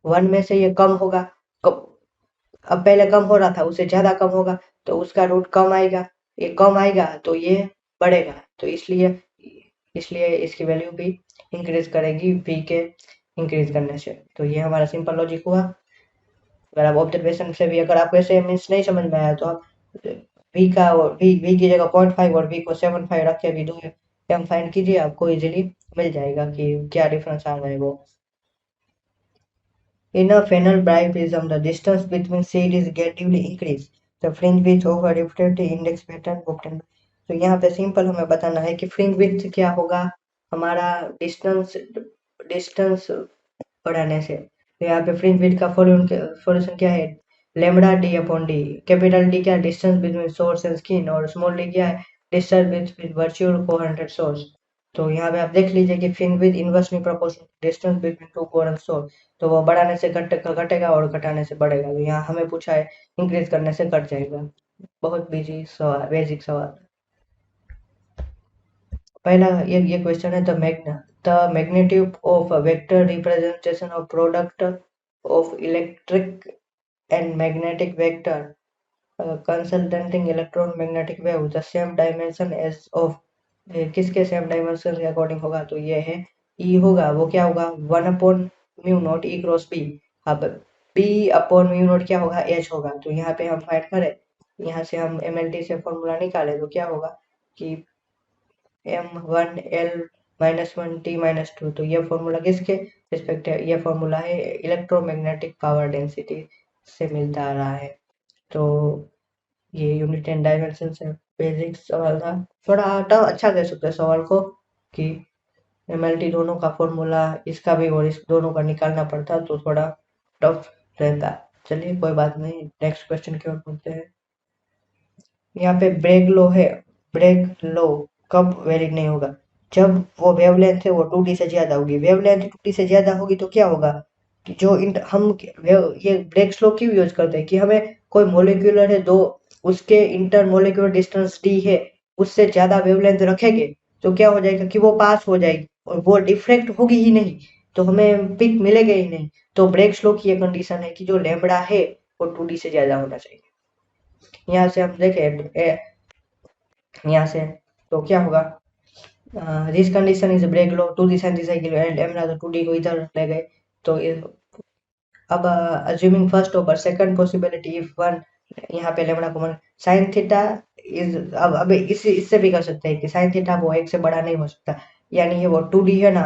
1 में से ये कम होगा। अब पहले कम हो रहा था उससे ज्यादा कम होगा तो उसका रूट कम आएगा। ये कम आएगा तो ये बढ़ेगा। तो इसलिए इसलिए इसकी वैल्यू भी इंक्रीज करेगी v के इंक्रीज करने से। तो ये हमारा सिंपल लॉजिक हुआ। अगर आप ऑब्जर्वेशन से भी अगर आपको ऐसे मीन्स नहीं समझ में आया तो आप v का और v की जगह 0.5 और v को 7.5 रख के भी दो टर्म फाइंड कीजिए, आपको इजीली मिल जाएगा कि क्या डिफरेंस आ रहा है वो। In a funnel prism, the distance between sheet is gradually increased. The fringe width of a refractive index pattern obtained। तो यहाँ पे सिंपल हमें बताना है कि फ्रिंज विड्थ क्या होगा हमारा डिस्टेंस डिस्टेंस बढ़ाने से। तो यहाँ पे फ्रिंज विड्थ का सॉल्यूशन क्या है, lambda D upon D. Capital D क्या है distance between source and screen और स्मॉल डी क्या है distance between virtual coherent source. तो यहाँ पे आप देख लीजिए कि fringe width inversely proportional distance between two coherent source. तो वो बढ़ाने से घटेगा और घटाने से बढ़ेगा। तो यहाँ हमें पूछा है इंक्रीज करने से घट जाएगा। बहुत बिजी सवाल, बेसिक सवाल। पहला ये क्वेश्चन है the magnitude of vector representation of product of electric and magnetic vector constituting electromagnetic wave the same dimension as of. किसके सेम डायमेंशन के अकॉर्डिंग होगा तो ये है ई होगा। वो क्या होगा 1/μ0 ई क्रॉस बी। अब b/μ0 क्या होगा एच होगा। तो यहाँ पे हम फाइंड करें, यहाँ से हम MLT से फॉर्मूला निकाले तो क्या होगा कि m1l-1t-2। तो ये फॉर्मूला किसके रिस्पेक्ट है, ये फॉर्मूला है इलेक्ट्रोमैग्नेटिक पावर डेंसिटी से मिलता आ रहा है। तो ये यूनिट एंड डायमेंशन से बेसिक सवाल था। थोड़ा टफ अच्छा कह सकते हैं सवाल को कि MLT दोनों का फॉर्मूला इसका भी और इस दोनों का निकालना पड़ता तो थोड़ा टफ रहता। चलिए कोई बात नहीं, नेक्स्ट क्वेश्चन की ओर बढ़ते हैं। यहाँ पे ब्रेक लो है, ब्रेक लो कब वैलिड नहीं होगा, जब वो वेवलेंथ है वो 2D से ज्यादा होगी। वेवलेंथ 2D से ज्यादा होगी तो क्या होगा कि जो ये ब्रेक स्लो क्यों यूज करते हैं कि हमें कोई मोलिक्यूलर है दो उसके इंटर मोलिक्यूलर डिस्टेंस d है उससे ज्यादा वेवलेंथ रखेंगे तो क्या हो जाएगा कि वो पास हो जाएगी और वो डिफ्रेक्ट होगी ही नहीं तो हमें पिक मिलेगा ही नहीं। तो ब्रेक स्लो की ये कंडीशन है कि जो लैम्बडा है वो 2D से ज्यादा होना चाहिए। यहाँ से हम देखें यहाँ से तो क्या होगा this condition is Bragg law 2D sin theta and lambda तो 2D को इधर ले गए। तो अब assuming first over second possibility if one, यहाँ पे lambda common sin theta is अब इससे भी कर सकते हैं कि sin थीटा वो एक से बड़ा नहीं हो सकता यानी ये वो 2D है ना।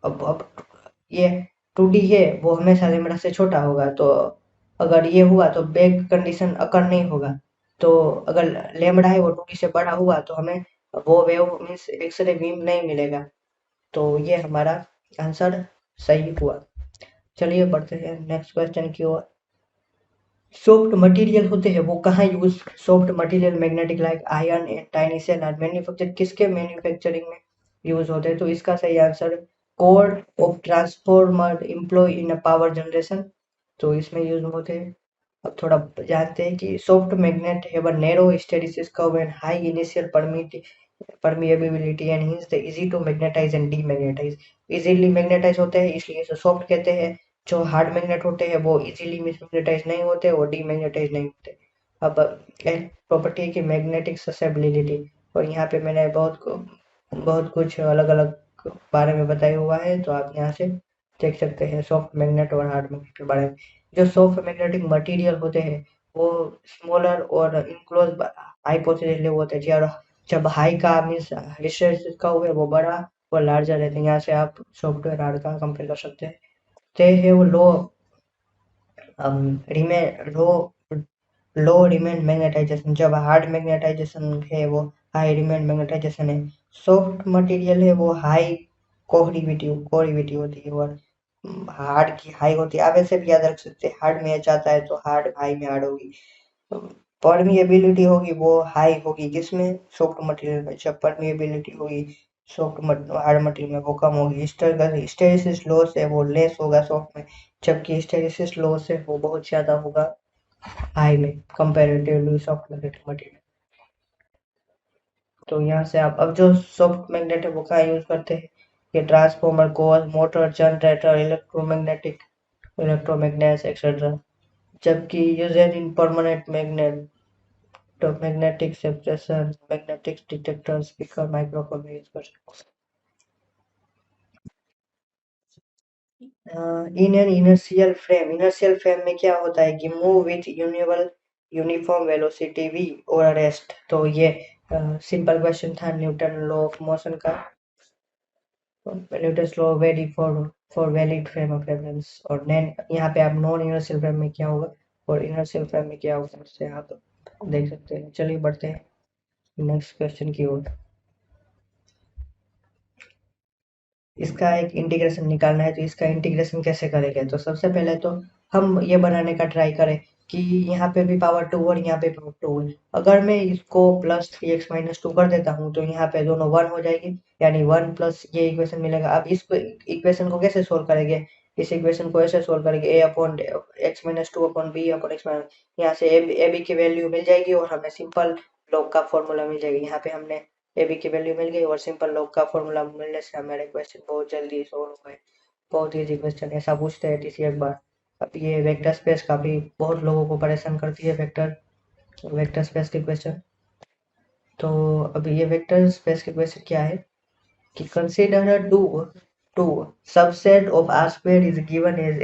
अब ये 2D है वो हमेशा लेम्डा से छोटा होगा। तो अगर ये हुआ तो ब्रेक कंडीशन अकर नहीं होगा। तो अगर लेम्डा है वो 2D से बड़ा हुआ तो हमें वो वेव मीन्स एक्सरे बीम नहीं मिलेगा। तो ये हमारा आंसर सही हुआ। चलिए बढ़ते हैं नेक्स्ट क्वेश्चन की ओर। सॉफ्ट मटेरियल होते हैं वो कहाँ use, soft material magnetic like iron and tiny cell are manufacture किसके मैन्युफैक्चरिंग में यूज होते हैं। तो इसका सही answer core of transformer employ in power generation. तो इसमें यूज होते हैं। अब थोड़ा जानते हैं कि soft magnet have a narrow hysteresis curve and high initial permeability and hence the easy to magnetize and demagnétize। Easily magnetize होते हैं इसलिए इसे सॉफ्ट कहते हैं जो हार्ड मैग्नेट होते हैं वो इजीली मिसमैग्नेटाइज नहीं होते और डीमैग्नेटाइज नहीं होते। अब एक प्रॉपर्टी है कि मैग्नेटिक ससेप्टिबिलिटी, और यहाँ पे मैंने बहुत कुछ अलग अलग बारे में बताया हुआ है, तो आप यहाँ से देख सकते हैं सॉफ्ट मैग्नेट और हार्ड मैग्नेट के बारे में। जो सॉफ्ट मैग्नेटिक मटेरियल होते हैं वो स्मॉलर और इनक्लोज हाइपोथेसिस लेवल होते हैं, जब हाई का मीन्स हिस्टेरिसिस का हुआ है वो बड़ा और लार्जर रहते हैं। यहाँ से आप सॉफ्टवेयर हार्ड का कंपेयर कर सकते हैं। they have remain low remain magnetization, जब हार्ड मैग्नेटाइजेशन है वो हाई रिमेन मैग्नेटाइजेशन है। सॉफ्ट मटेरियल है वो हाई कोरिविटी होती है, और हार्ड की हाई होती है। आप ऐसे भी याद रख सकते हैं, हार्ड में एच आता है तो हार्ड हाई में हार्ड होगी। परमिएबिलिटी होगी वो हाई होगी किसमें, सॉफ्ट मटेरियल में। जब परमिएबिलिटी होगी हार्ड मटेरियल में वो कम होगी। हिस्टेरिसिस लॉस है वो लेस होगा सॉफ्ट में, जबकि हिस्टेरिसिस लॉस है वो बहुत ज्यादा होगा हाई में कंपेरेटिवली सॉफ्ट मैग्नेटिक मटेरियल। तो यहाँ से आप अब जो सॉफ्ट मैग्नेट है वो कहाँ यूज करते हैं, ये transformer core motor generator electromagnets etcetera. जबकि यूजेज इन परमानेंट मैग्नेट तो magnetic separation magnetic detector speaker microphone में यूज कर सकते हैं। इन एन इनर्शियल फ्रेम में क्या होता है कि move with uniform velocity v और रेस्ट। तो ये सिंपल क्वेश्चन था न्यूटन लॉ ऑफ मोशन का। Newton law very for valid frame of reference. और नैन यहाँ पे आप नॉन इनर्शियल फ्रेम में क्या होगा और इनर्शियल फ्रेम में क्या होगा उससे आप देख सकते हैं। चलिए बढ़ते हैं नेक्स्ट क्वेश्चन की ओर। इसका एक इंटीग्रेशन निकालना है, तो इसका इंटीग्रेशन कैसे करेंगे, तो सबसे पहले तो हम ये बनाने का ट्राई करें कि यहाँ पे भी पावर 2 और यहाँ पे पावर 2 है। अगर मैं इसको प्लस 3x माइनस 2 कर देता हूँ तो यहाँ पे दोनों 1 हो जाएगी, यानी 1 प्लस ये इक्वेशन मिलेगा। अब इस इक्वेशन को कैसे सोल्व करेंगे, इस इक्वेशन को ऐसे सोल्व करेंगे a upon x minus 2 upon b upon x minus, यहाँ से ए बी की वैल्यू मिल जाएगी और हमें सिंपल लॉग का फॉर्मूला मिल जाएगी। यहाँ पे हमने ए बी की वैल्यू मिल गई और सिंपल लॉग का फॉर्मूला मिलने से हमारे क्वेश्चन बहुत जल्दी सोल्व हो गए। बहुत इजी क्वेश्चन, ऐसा पूछते हैं टीसी एक बार। अब ये वेक्टर स्पेस काफी बहुत लोगों को परेशान करती है, वेक्टर स्पेस के क्वेश्चन। तो अब ये वेक्टर स्पेस के क्वेश्चन क्या है कि consider two subset of R square is given as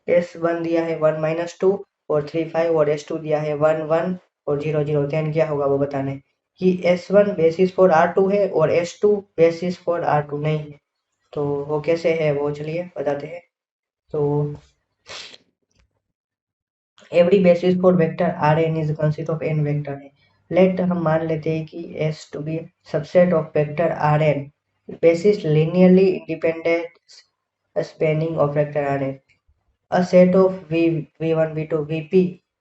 S one दिया है 1 माइनस 2 और 3 5 और एस टू दिया है 1 1 और 0 0। देन क्या होगा वो बताने कि S1 बेसिस फॉर R2 है और S2 बेसिस फॉर R2 नहीं है। तो वो कैसे है वो चलिए बताते हैं। तो every basis for vector Rn is consist of n vector है। लेट हम मान लेते हैं कि S to be subset of vector Rn basis linearly independent spanning of vector Rn. A set of v1, v2, vp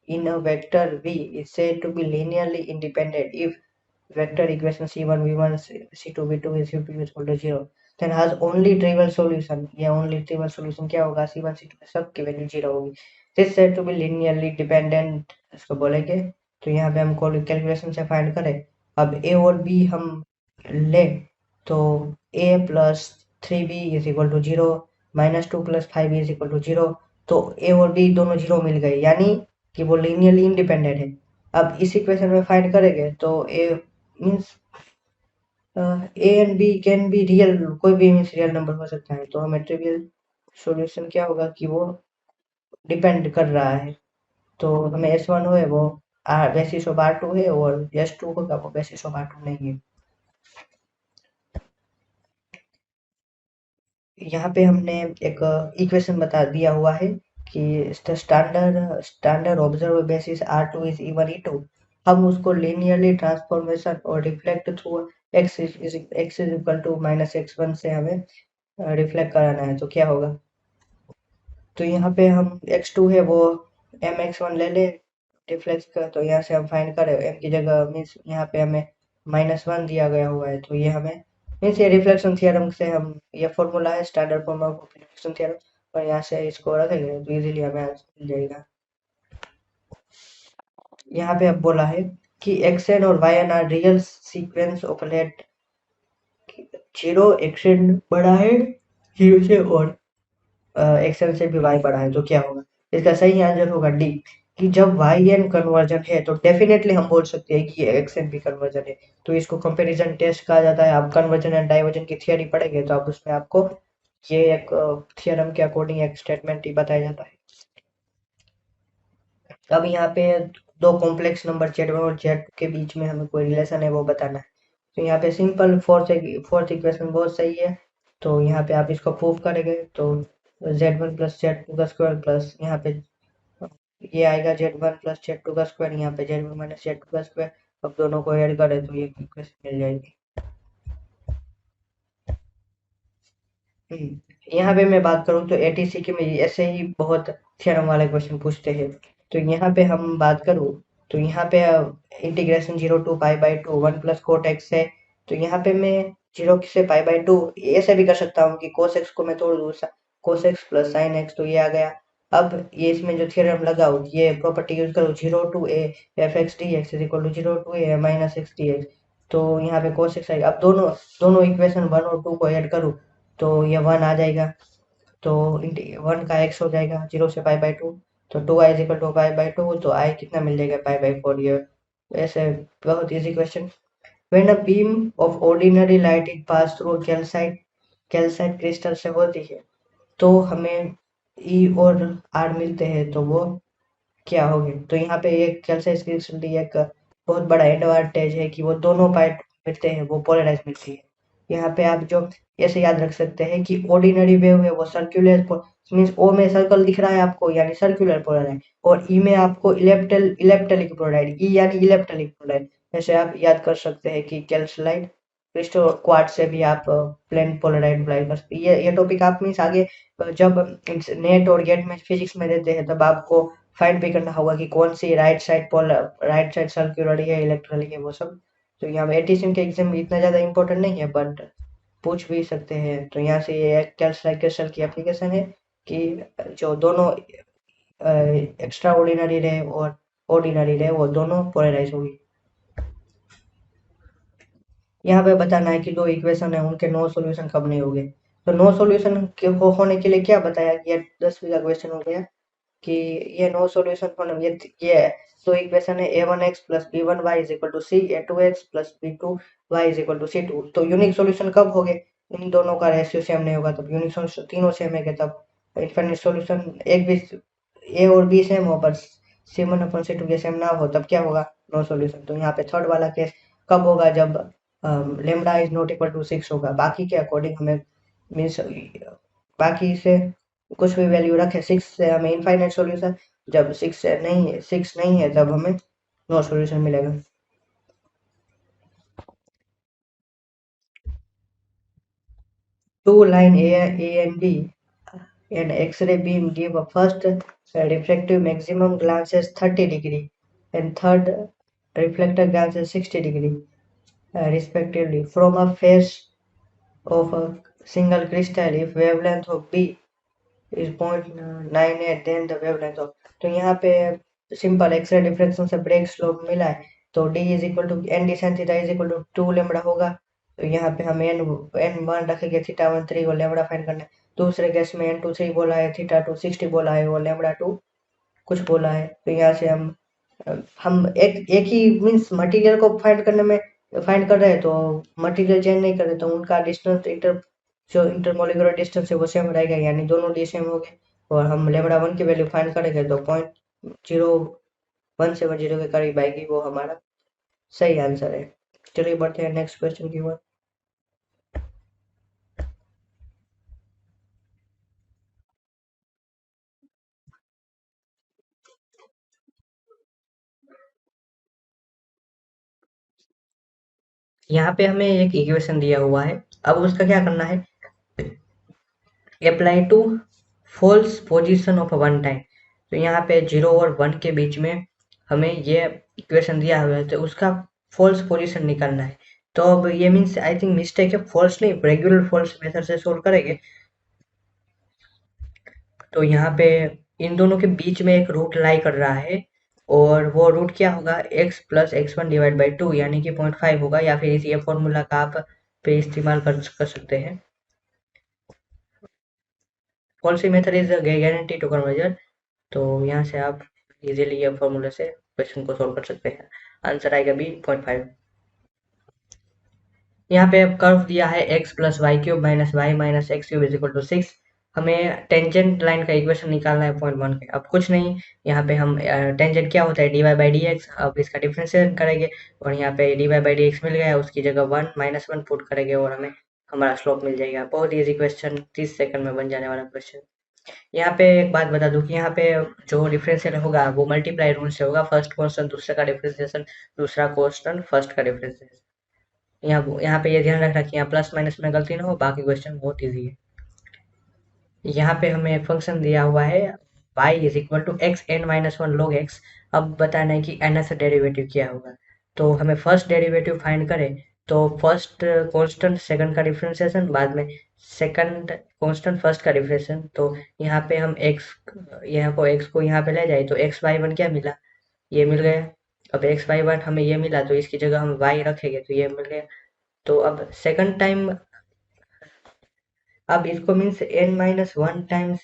in a vector v is said to be linearly independent if vector equation c1 v1 c2 v2 is equal to 0, then has only trivial solution। या only trivial solution क्या होगा, c1 c2 सबकी value 0 होगी। this said to be linearly dependent इसको बोलेंगे। तो यहाँ पे हम कैलकुलेशन से फाइंड करें। अब a और b हम ले तो a plus 3b is equal to 0 minus 2 plus 5b is equal to 0। तो a और b दोनों 0 मिल गए, यानी कि वो लिनियरली इंडिपेंडेंट है। अब इस इक्वेशन में फाइंड करेंगे तो a means a and b can be real, कोई भी मीन्स रियल नंबर हो सकता है। तो हमें ट्रिवियल सॉल्यूशन क्या होगा कि वो डिपेंड कर रहा है। तो हमें S1 हो है वो बेसिस ऑफ R2 है और S2 होगा वो बेसिस ऑफ R2 नहीं है। यहाँ पे हमने एक इक्वेशन बता दिया हुआ है कि standard observe basis R2 is even E2। हम उसको लिनियरली ट्रांसफॉर्मेशन और reflect through x is equal to minus x1 से हमें रिफ्लेक्ट कराना है। तो क्या होगा, तो यहाँ पे हम x2 है वो mx1 ले ले रिफ्लेक्स का, तो यहाँ से हम फाइंड करें m की जगह मीन्स यहाँ पे हमें -1 दिया गया हुआ है। तो ये हमें मीन्स ये रिफ्लेक्शन थ्योरम से हम ये फॉर्मूला है standard form of reflection theorem, और यहाँ से इसको रखेंगे तो इजीली हमें आंसर मिल जाएगा। यहाँ पे अब बोला है कि xn और yn are real sequence of let 0 xn बड़ा है 0 से और एक्सेल से भी y बड़ा है तो क्या होगा? इसका सही आंसर होगा डी, कि जब वाई एन कन्वर्जन है तो डेफिनेटली हम बोल सकते हैं कि ये एक्स एन भी कन्वर्जन है। तो इसको कंपैरिजन टेस्ट कहा जाता है। आप कन्वर्जन एंड डाइवर्जन की थियरी पढ़ेंगे तो आप उसमें आपको ये एक थियरम के अकॉर्डिंग एक स्टेटमेंट ही बताया जाता है। अब यहाँ पे दो कॉम्प्लेक्स नंबर Z1 और Z2 के बीच में हमें कोई रिलेशन है वो बताना है। तो यहाँ पे सिंपल फोर्थ इक्वेशन बहुत सही है। तो यहाँ पे आप इसको प्रूव करेंगे तो Z1 प्लस Z2 का स्क्वायर प्लस यहाँ पे ये आएगा Z1 प्लस Z2 का स्क्वायर, यहाँ पे Z1 माइनस Z2 का स्क्वायर। अब दोनों को ऐड करें तो ये इक्वेशन मिल जाएगी। यहाँ पे मैं बात करूँ तो एटीसी के में ऐसे ही बहुत थ्योरम वाले क्वेश्चन पूछते हैं। तो यहाँ पे हम बात करूँ तो यहाँ पे integration 0 to π/2 1 plus cot x है। तो यहाँ पे मैं 0 से π/2 ऐसे भी कर सकता हूँ कि कोस एक्स को मैं तोड़ दूँ, cos x plus sine x, तो ये आ गया। अब ये इसमें जो थ्योरम लगाओ ये प्रॉपर्टी यूज करो, 0 to a f(x) dx is equal to 0 to a minus x d x. तो यहाँ पे कोस एक्स आएगा। अब दोनों दोनों इक्वेशन 1 और 2 को ऐड करूँ तो ये 1 आ जाएगा। तो 1 का x हो जाएगा 0 से π/2। तो 2i इज इक्वल टू π/2, तो i कितना मिल जाएगा π/4। ये ऐसे बहुत easy question. When a beam of ordinary light is pass through calcite crystal से होती है तो हमें ई और आर मिलते हैं, तो वो क्या होंगे? तो यहाँ पे एक कैल्साइट क्रिस्टल की एक बहुत बड़ा एडवांटेज है कि वो दोनों पार्ट मिलते हैं, वो पोलराइज मिलती है। यहाँ पे आप जो ऐसे याद रख सकते हैं कि ऑर्डिनरी वेव है वो सर्कुलर मीन्स ओ में सर्कल दिख रहा है आपको यानी सर्कुलर पोलराइड, और ई में आपको इलेप्टिक पोलराइड, ई यानी इलेप्टिक पोलराइड। ऐसे आप याद कर सकते हैं कि कैल्साइट क्रिस्टल क्वार्ट्ज से भी आप प्लेन पोलराइड अप्लाई कर सकते हैं। ये टॉपिक आप मीन्स आगे जब नेट और गेट में फिजिक्स में देते हैं तब आपको फाइंड भी करना होगा कि कौन सी राइट साइड सर्कुलर है इलेक्ट्रल है वो सब। तो यहाँ पे एटीएसएम के एग्जाम में इतना ज़्यादा इंपॉर्टेंट नहीं है बट पूछ भी सकते हैं। तो यहाँ से ये कैल्कुलेशन की एप्लीकेशन है कि जो दोनों एक्स्ट्रा ऑर्डिनरी रहे और ऑर्डिनरी रहे वो दोनों पोलराइज होगी। यहाँ पे बताना है कि दो इक्वेशन है उनके नो सॉल्यूशन कब नहीं होंगे। तो नो सॉल्यूशन के होने के लिए क्या बताया कि ये 10वीं का क्वेश्चन हो गया कि ये नो सॉल्यूशन होने ये दो इक्वेशन है a1x plus b1y is equal to c, a2x plus b2y is equal to c2। तो यूनिक सॉल्यूशन कब होंगे? इन दोनों का रेशियो सेम नहीं होगा तब यूनिक सॉल्यूशन, तीनों सेम है तब इनफाइनाइट सॉल्यूशन। एक भी ए और बी सेम हो पर c1/c2 के सेम ना हो तब क्या होगा? No solution. तो यहाँ पे थर्ड वाला केस कब होगा? जब lambda is not equal to 6 होगा। बाकी के अकॉर्डिंग हमें मीन्स बाकी से कुछ भी वैल्यू रखे 6 से हमें इनफाइनाइट सॉल्यूशन, जब 6 नहीं है तब हमें नो सॉल्यूशन मिलेगा। Two line A and B and X-ray beam give a first refractive maximum glances 30 degree and third reflector glances 60 degree respectively from a face of a single crystal. If wavelength of B is 0.98 then the wavelength of, तो यहाँ पे simple x ray diffraction से Bragg slope मिला है तो d is equal to n d sine theta is equal to 2 lambda होगा। तो यहाँ पे हम n1 रखेंगे, थीटा 1 3 को लेमड़ा फाइंड करना है। दूसरे केस में n2 3 बोला है, थीटा 2 60 बोला है और लेमड़ा 2 कुछ बोला है। तो यहाँ से हम एक ही मीन्स मटेरियल को फाइंड करने में फाइंड कर रहे हैं तो मटेरियल चेंज नहीं कर रहे तो उनका डिस्टेंस जो इंटरमोलिकुलर डिस्टेंस है वो सेम रहेगा यानी दोनों डी सेम हो गए। और हम लेमड़ा 1 की वैल्यू फाइंड करेंगे तो 0.0170 के करीब आएगी, वो हमारा सही आंसर है। चलिए बढ़ते हैं नेक्स्ट क्वेश्चन की ओर। यहाँ पे हमें एक इक्वेशन दिया हुआ है, अब उसका क्या करना है? Apply to false position of one time. तो यहाँ पे 0 और 1 के बीच में हमें ये इक्वेशन दिया हुआ है तो उसका फॉल्स पोजीशन निकालना है। तो अब ये मीन्स आई थिंक मिस्टेक है, फॉल्स नहीं रेगुलर फॉल्स मेथड से सोल्व करेंगे। तो यहाँ पे इन दोनों के बीच में एक रूट लाई कर रहा है और वो रूट क्या होगा? x plus x1 divide by 2 यानी कि 0.5 होगा, या फिर इस ये फॉर्मूला का आप पे इस्तेमाल कर सकते हैं। Falsi method is guarantee to conversion. तो यहाँ से आप इजीली ये फॉर्मूले से क्वेश्चन को सोल्व कर सकते हैं। आंसर आएगा बी 0.5। यहाँ पे अब कर्व दिया है x plus y cube minus y minus x cube is equal to 6। हमें टेंजेंट लाइन का इक्वेशन निकालना है 0.1 के। अब कुछ नहीं, यहाँ पे हम टेंजेंट क्या होता है D Y by D X, अब इसका डिफ्रेंशिएशन करेंगे और यहाँ पे D Y by D X मिल गया, उसकी जगह 1 - 1 पुट करेंगे और हमें हमारा स्लोप मिल जाएगा। बहुत ईजी क्वेश्चन, 30 सेकंड में बन जाने वाला क्वेश्चन। यहाँ पे एक बात बता दूं कि यहाँ पे जो डिफरेंशियल होगा वो मल्टीप्लाई रूल से होगा। फर्स्ट कांस्टेंट दूसरे का डिफरेंशिएशन, दूसरा कांस्टेंट फर्स्ट का डिफरेंशिएशन। यहाँ पे ये ध्यान रखना कि यहाँ प्लस माइनस में गलती ना हो, बाकी क्वेश्चन बहुत इजी है। यहाँ पे हमें एक फंक्शन दिया हुआ है y is equal to x n minus one log x. अब बताना है कि nth डेरिवेटिव क्या होगा। तो हमें फर्स्ट डेरिवेटिव फाइंड करें तो फर्स्ट कांस्टेंट सेकंड का डिफरेंशिएशन, बाद में सेकंड कांस्टेंट फर्स्ट का डिफरेंशिएशन। तो यहाँ पे हम x, यहाँ को x को यहाँ पे ले जाए तो एक्स वाई वन क्या मिला, ये मिल गया। अब एक्स वाई वन हमें ये मिला तो इसकी जगह हम y रखेंगे तो ये मिल गया। तो अब सेकंड टाइम, अब इसको मीन्स n-1 टाइम्स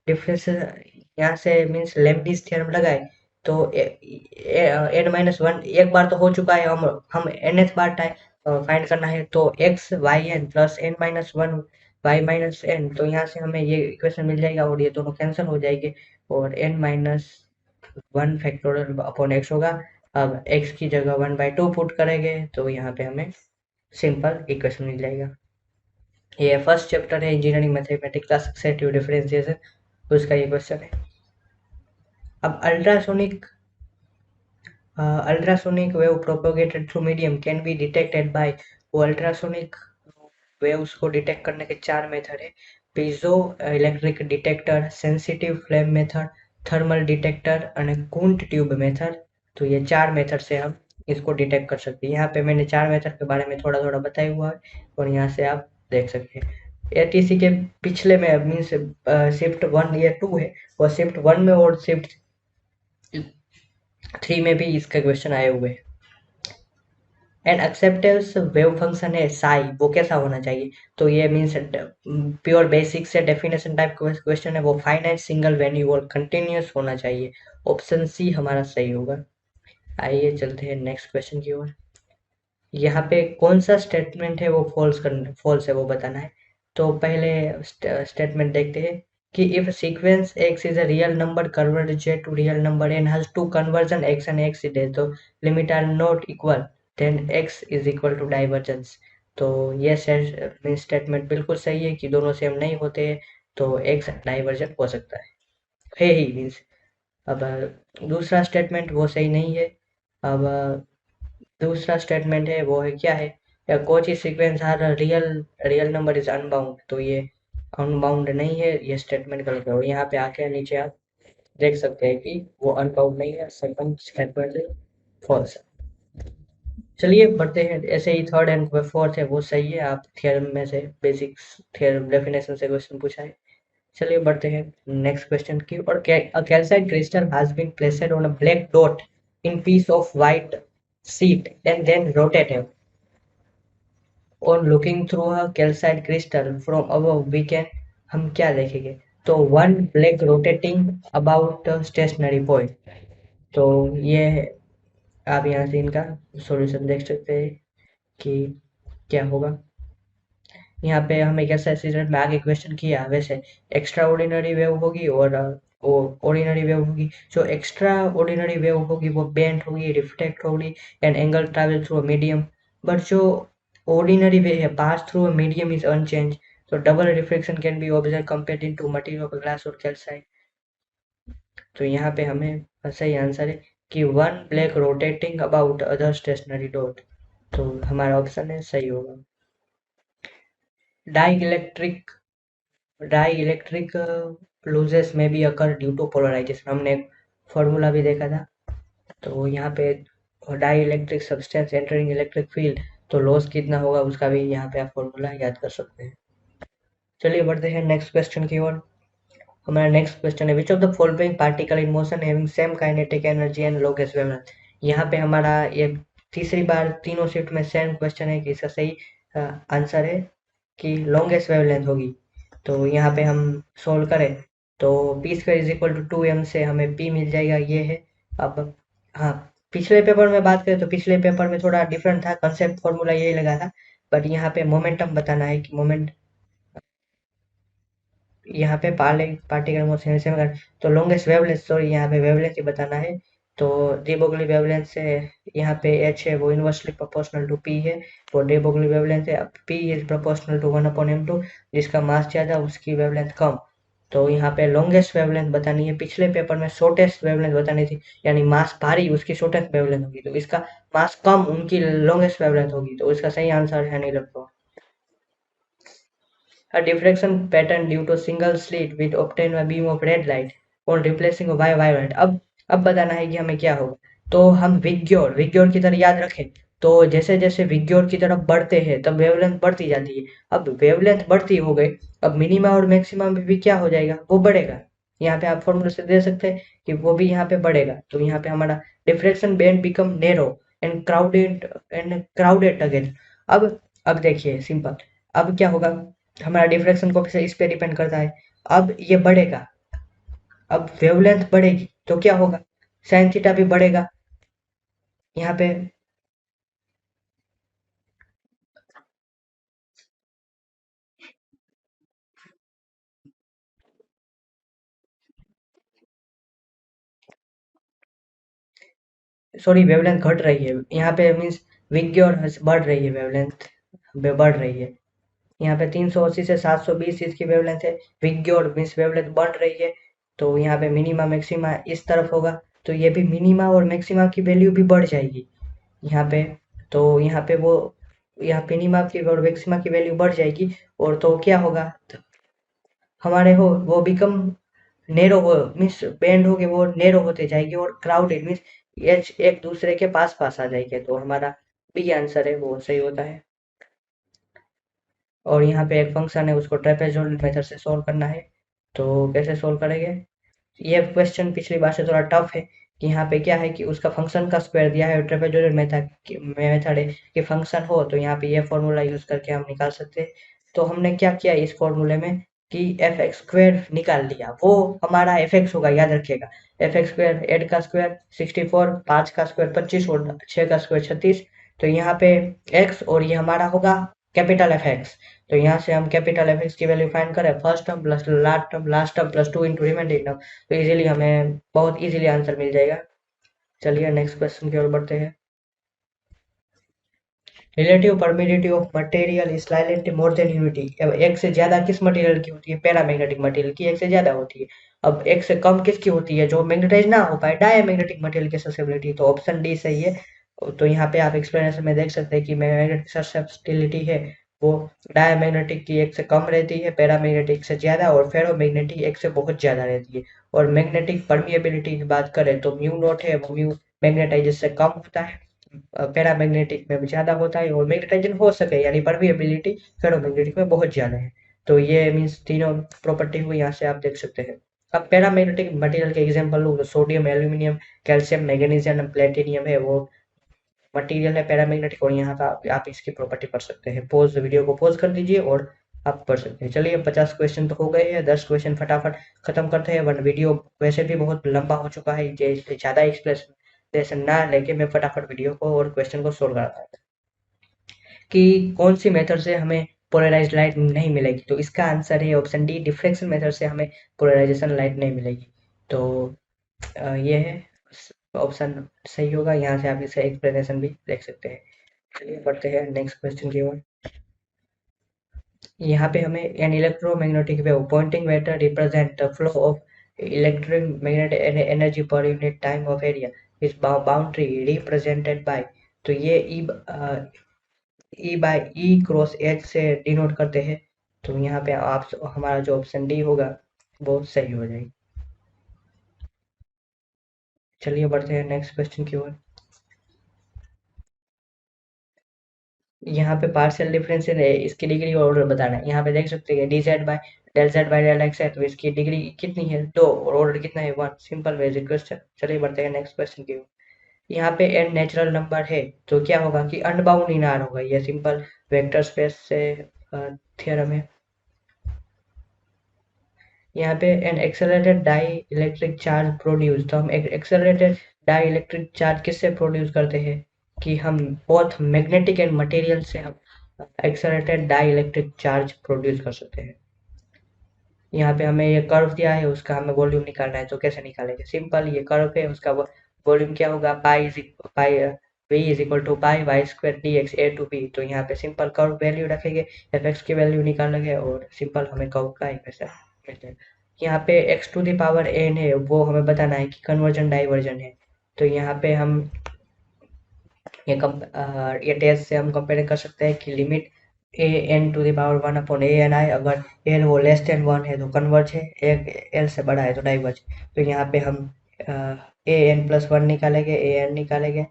डिफरेंस, यहाँ से मीन्स लेबनिज थ्योरम लगाए तो n-1 एक बार तो हो चुका है, हम nth बार टाइम फाइंड करना है तो x y n plus n-1 y minus n. तो यहाँ से हमें ये इक्वेशन मिल जाएगा और ये दोनों कैंसिल हो जाएंगे और n-1 फैक्टोरियल अपॉन x होगा। अब x की जगह 1/2 पुट करेंगे तो यहाँ पे हमें सिंपल इक्वेशन मिल जाएगा। ये फर्स्ट चैप्टर है इंजीनियरिंग मैथमेटिक्स का सक्सेसिव डिफरेंशिएशन, उसका ये क्वेश्चन है। अब ultrasonic wave propagated through medium can be detected by. वो अल्ट्रासोनिक वेव्स को डिटेक्ट करने के चार मेथड है: piezo electric detector, sensitive flame method, thermal detector और कूंट ट्यूब मेथड। तो ये चार मेथड से हम इसको डिटेक्ट कर सकते हैं। यहाँ पे मैंने चार मेथड के बारे में थोड़ा थोड़ा बताया हुआ है और यहाँ से आप देख सकते हैं। एटीसी के पिछले में मीन्स शिफ्ट 1 या 2 है और शिफ्ट 1 में और शिफ्ट 3 में भी इसके क्वेश्चन आए हुए हैं। एंड एक्सेप्टेंस वेव फंक्शन है साई, वो कैसा होना चाहिए? तो ये मीन्स प्योर बेसिक से डेफिनेशन टाइप क्वेश्चन है, वो फाइनाइट सिंगल वैल्यू और कंटिन्यूअस होना चाहिए। ऑप्शन सी हमारा सही होगा। आइए चलते हैं नेक्स्ट क्वेश्चन की ओर। यहाँ पे कौन सा स्टेटमेंट है वो फॉल्स है वो बताना है। तो पहले स्टेटमेंट देखते हैं कि if sequence x is a real number converged to real number and has to convergent x and x is तो limit are not equal then x is equal to divergence. तो ये स्टेटमेंट बिल्कुल सही है कि दोनों सेम नहीं होते तो x डाइवर्जेंट हो सकता है ही मीन्स। अब दूसरा स्टेटमेंट वो सही नहीं है। अब दूसरा स्टेटमेंट है वो है क्या है, या Cauchy sequence are real real number is unbounded. तो ये अनबाउंड नहीं है, ये स्टेटमेंट गलत है और यहाँ पे आके नीचे आप देख सकते हैं कि वो अनबाउंड नहीं है, सेकंड स्टेटमेंट फॉल्स है। चलिए बढ़ते हैं, ऐसे ही थर्ड एंड फोर्थ है वो सही है। आप थ्योरम में से बेसिक्स थ्योरम डेफिनेशन से क्वेश्चन पूछा है। चलिए बढ़ते हैं नेक्स्ट क्वेश्चन की। और calcite crystal has been placed on a black dot in piece of white sheet and then rotated. On looking through a calcite crystal from above we can, हम क्या देखेंगे? तो one black rotating about a stationary point। तो ये है, आप यहाँ से इनका सॉल्यूशन देख सकते हैं कि क्या होगा। यहाँ पे हमें कैसा एक्सीडेंट में आगे क्वेश्चन किया वैसे एक्स्ट्रा ऑर्डिनरी वेव होगी और ऑर्डिनरी वेव होगी। जो एक्स्ट्रा ऑर्डिनरी वेव होगी वो बेंट होगी, रिफ्लेक्ट होगी and angle travel through medium. But जो ऑर्डिनरी वे है pass through medium is unchange. तो double reflection can be observe compared into material of glass और कैल्साइट। तो यहाँ पे हमें सही आंसर है कि one black rotating about other stationary dot. तो हमारा ऑप्शन है सही होगा। डाइइलेक्ट्रिक डाइइलेक्ट्रिक लूजेस में भी अकर ड्यू टू पोलराइजेशन, हमने फॉर्मूला भी देखा था। तो यहाँ पे dielectric substance entering electric field, तो लॉस कितना होगा उसका भी यहाँ पे आप फॉर्मूला याद कर सकते हैं। चलिए बढ़ते हैं नेक्स्ट क्वेश्चन की ओर। हमारा नेक्स्ट क्वेश्चन है which of the following particle in motion having same kinetic energy and longest wavelength. यहाँ पे हमारा ये तीसरी बार तीनों शिफ्ट में सेम क्वेश्चन है कि इसका सही आंसर है कि लॉन्गेस्ट वेवलेंथ होगी। तो यहाँ पे हम सोल्व करें तो p square is equal to 2m से हमें p मिल जाएगा, ये है। अब हाँ, पिछले पेपर में बात करें तो पिछले पेपर में थोड़ा डिफरेंट था, कंसेप्ट फॉर्मूला यही लगा था, बट यहाँ पे मोमेंटम बताना है कि मोमेंट, यहाँ पे पार्टिकल मोशन से तो लॉन्गेस्ट वेवलेंथ, सॉरी यहाँ पे वेवलेंथ ही बताना है। तो डी ब्रोगली वेवलेंथ से यहाँ पे एच है वो इनवर्सली प्रोपोर्शनल टू पी है, वो डी ब्रोगली वेवलेंथ है। अब P is proportional to 1/m2, जिसका मास ज़्यादा उसकी वेवलेंथ कम। तो यहाँ पे लॉन्गेस्ट वेवलेंथ बतानी है, पिछले पेपर में शॉर्टेस्ट वेवलेंथ बतानी थी, यानी मास भारी उसकी शॉर्टेस्ट वेवलेंथ होगी, तो इसका मास कम उनकी लॉन्गेस्ट वेवलेंथ होगी, तो इसका सही आंसर है नीलम। A diffraction pattern due to single slit which obtain a beam of red light on replacing a violet। अब बताना है कि हमें क्या होगा। तो हम विग्योर विग्योर की तरह याद रखें, तो जैसे जैसे विग्योर की तरफ बढ़ते हैं तब वेवलेंथ बढ़ती जाती है। अब वेवलेंथ बढ़ती हो गई, अब मिनिमा और मैक्सिमा में भी क्या हो जाएगा, वो बढ़ेगा। यहाँ पे आप फॉर्मूला से दे सकते हैं कि वो भी यहाँ पे बढ़ेगा, तो यहाँ पे हमारा diffraction band become narrow and crowded again. अब देखिए सिंपल, अब क्या होगा, हमारा डिफ्रैक्शन कोएफिशिएंट इस पे डिपेंड करता है। अब ये बढ़ेगा, अब वेवलेंथ बढ़ेगी तो क्या होगा, साइन थीटा भी बढ़ेगा। यहाँ पे सॉरी वेवलेंथ घट रही है, यहाँ पे मीन्स विग्योर बढ़ रही है, वेवलेंथ बढ़ रही है। यहाँ पे 380 से 720 इसकी वेवलेंथ है, विग्योर मीन्स वेवलेंथ बढ़ रही है। तो यहाँ पे मिनिमा मैक्सिमा इस तरफ होगा, तो ये भी मिनिमा और मैक्सिमा की वैल्यू भी बढ़ जाएगी यहाँ पे। तो यहाँ पे वो, यहाँ मिनिमा की और मैक्सिमा की वैल्यू बढ़ जाएगी, और तो क्या होगा, हमारे हो वो बिकम नेरो हो, मीन्स बेंड होके वो नेरो होते जाएगी, और क्राउडेड मीन्स एज एक दूसरे के पास पास आ जाएंगे, तो हमारा बी आंसर है वो सही होता है। और यहाँ पे एक फंक्शन है, उसको ट्रेपेजोइडल मेथड से सोल्व करना है। तो कैसे सोल्व करेंगे, ये क्वेश्चन पिछली बार से थोड़ा टफ है, कि यहाँ पे क्या है कि उसका फंक्शन का स्क्वायर दिया है, ट्रेपेजोइडल मेथड है कि फंक्शन हो तो यहाँ पे ये फॉर्मूला यूज करके हम निकाल सकते हैं। तो हमने क्या किया इस फॉर्मूले में कि एफ एक्स स्क्वायर निकाल लिया, वो हमारा एफ एक्स होगा, याद रखिएगा। एफ एक्स स्क्वायर 8 का स्क्वायर 64, 5 का स्क्वायर 25 और 6 का स्क्वायर 36। तो यहाँ पे एक्स और ये हमारा होगा कैपिटल एफ एक्स। तो यहाँ से हम कैपिटल एफ एक्स की वैल्यू फाइंड करें, first term plus last term plus 2 into reminding term, तो इजीली हमें बहुत इजीली आंसर मिल जाएगा। चलिए नेक्स्ट क्वेश्चन की ओर बढ़ते हैं। Relative permittivity of material is slightly more than unity. अब एक से ज्यादा किस मटेरियल की होती है, पैरामैग्नेटिक मटेरियल की एक से ज्यादा होती है। अब एक से कम किसकी होती है, जो मैग्नेटाइज ना हो पाए, डायमैग्नेटिक मटेरियल की ससेप्टिबिलिटी, तो ऑप्शन डी सही है। तो यहाँ पे आप एक्सप्लेनेशन में देख सकते हैं कि मैग्नेटिक ससेप्टिबिलिटी है वो डायमैग्नेटिक की एक से कम रहती है, पैरामैग्नेटिक से ज्यादा, और फेरोमैग्नेटिक एक से बहुत ज्यादा रहती है। और मैग्नेटिक परमिएबिलिटी की बात करें तो म्यू नॉट है वो म्यू मैग्नेटाइज से कम होता है, पैरामैग्नेटिक में भी ज़्यादा होता है, और मैग्नेटाइजन हो सके यानी परमिएबिलिटी फेरोमैग्नेटिक में बहुत ज़्यादा है। तो ये मीन्स तीनों प्रॉपर्टी को यहाँ से आप देख सकते हैं। अब पैरामैग्नेटिक मटेरियल के एग्जांपल लो तो sodium, aluminium, calcium, magnesium, platinum है वो मटेरियल है पैरामैग्नेटिक, और यहाँ का आप इसकी प्रॉपर्टी पढ़ सकते हैं। पॉज वीडियो को पॉज कर दीजिए और आप पढ़ सकते हैं। चलिए 50 क्वेश्चन तो हो गए हैं, 10 क्वेश्चन फटाफट खत्म करते हैं, वन वीडियो वैसे भी बहुत लंबा हो चुका है, ज़्यादा एक्सप्लेनेशन ना लेके मैं फटाफट वीडियो को और क्वेश्चन को सोल्व कराता हूँ। कि कौन सी मेथड से हमें पोलराइज्ड लाइट नहीं मिलेगी, तो इसका आंसर है ऑप्शन डी, डिफ्रेक्शन मेथड से हमें पोलराइजेशन लाइट नहीं मिलेगी। तो ये है ऑप्शन सही होगा, यहाँ से आप इसका एक्सप्लेनेशन भी देख सकते हैं। चलिए बढ़ते हैं नेक्स्ट क्वेश्चन की ओर। यहाँ पे हमें an electromagnetic wave Poynting vector represent the flow of electromagnetic energy per unit time of area is boundary represented by, तो ये e by e cross h से डिनोट करते हैं। तो यहाँ पे आप हमारा जो ऑप्शन डी होगा वो सही हो जाएगी। चलिए बढ़ते हैं नेक्स्ट क्वेश्चन की ओर। यहाँ पे पार्शियल डिफरेंशियल है, इसकी डिग्री और ऑर्डर बताना है। यहाँ पे देख सकते हैं d z by del z by del x है, तो इसकी डिग्री कितनी है, दो, और ऑर्डर कितना है, वन। Simple basic question. चलिए बढ़ते हैं नेक्स्ट क्वेश्चन की ओर। यहाँ पे एन नेचुरल नंबर है, तो क्या होगा कि अनबाउंड इनार होगा, ये सिंपल वेक्टर स्पेस से थ्योरम है। यहाँ पे an accelerated dielectric charge produce, तो हम एक एक्सेलरेटेड डाई इलेक्ट्रिक चार्ज किससे प्रोड्यूस करते हैं कि हम बोथ मैग्नेटिक एंड मटेरियल से हम accelerated dielectric charge produce कर सकते हैं। यहाँ पे हमें ये कर्व दिया है, उसका हमें वॉल्यूम निकालना है, तो कैसे निकालेंगे? सिंपल, ये कर्व है, उसका वॉल्यूम क्या होगा? Pi v is equal to pi y square d x a to b. तो यहाँ पे सिंपल कर्व वैल्यू रखेंगे, एफ एक्स की वैल्यू निकालेंगे और सिंपल हमें कर्व का इक्वेशन मिल जाएगा। यहाँ पे x to the power n है, वो हमें बताना है कि कन्वर्जन डाइवर्जन है। तो यहाँ पे हम ये टेस्ट से हम कंपेयर कर सकते हैं कि limit A N to the power one upon A N I, अगर एन वो लेस देन वन है तो कन्वर्ज है, एक एल से बड़ा है तो डाइवर्ज। तो यहाँ पे हम ए एन प्लस वन निकालेंगे, ए एन निकालेंगे,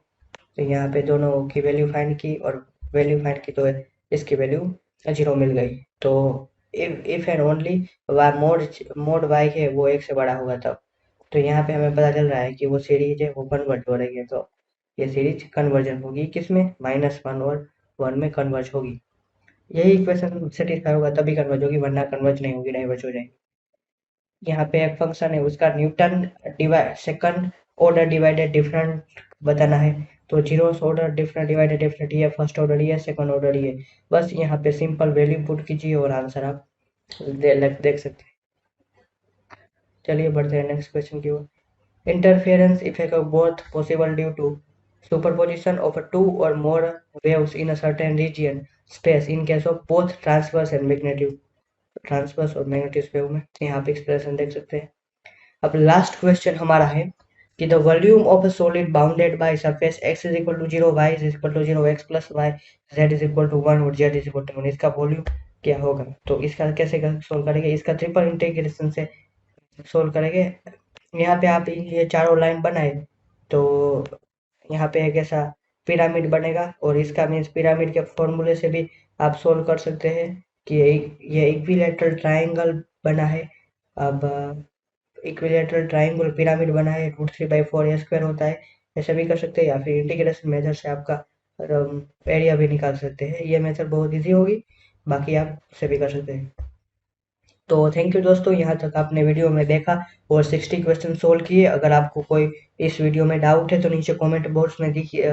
तो यहाँ पे दोनों की वैल्यू फाइंड की और वैल्यू फाइंड की, तो इसकी वैल्यू जीरो मिल गई। तो if and only y mod mod y है वो एक से बड़ा होगा तब। तो यहाँ पे हमें पता चल रहा है कि वो सीरीज है वो कन्वर्ट हो रही है, तो ये सीरीज कन्वर्जन होगी किसमें? माइनस वन और वन में कन्वर्ज होगी। यही इक्वेशन सेटिस्फाई होगा तभी कन्वर्ज होगी, वरना कन्वर्ज नहीं होगी, डाइवर्ज हो जाएगी। यहाँ पे एक फंक्शन है, उसका Newton divide second order divided different बताना है। तो zero order different divided different, ये फर्स्ट ऑर्डर ये सेकंड ऑर्डर ये। बस यहाँ पे सिंपल वैल्यू पुट कीजिए और आंसर आप देख सकते हैं। चलिए बढ़ते हैं नेक्स्ट क्वेश्चन की ओर। Interference effect of both possible due to superposition of two or more waves in a certain region space in case of both transverse and magnetic transverse और मैग्नेटिक वेव में। यहाँ पे एक्सप्रेशन देख सकते हैं। अब last question हमारा है कि the volume of a solid bounded by surface x is equal to 0, y is equal to 0, x plus y, z is equal to 1 और z इज इक्वल टू 1, इसका वॉल्यूम क्या होगा? तो इसका कैसे सोल्व करेंगे? इसका ट्रिपल इंटीग्रेशन से सोल्व करेंगे। यहाँ पे आप ये चारों लाइन बनाए तो यहाँ पे एक ऐसा पिरामिड बनेगा, और इसका मीन्स पिरामिड के फॉर्मूले से भी आप सोल्व कर सकते हैं कि ये इक्विलैटरल ट्राइंगल बना है। अब इक्विलैटरल ट्राइंगल पिरामिड बना है, root three by four a square होता है, ऐसे भी कर सकते हैं, या फिर इंटीग्रेशन मेथड से आपका एरिया भी निकाल सकते हैं। ये मेथड बहुत ईजी होगी, बाकी आप उसे भी कर सकते हैं। तो थैंक यू दोस्तों, यहाँ तक आपने वीडियो में देखा और 60 क्वेश्चन सोल्व किए। अगर आपको कोई इस वीडियो में डाउट है तो नीचे कमेंट बॉक्स में देखिए,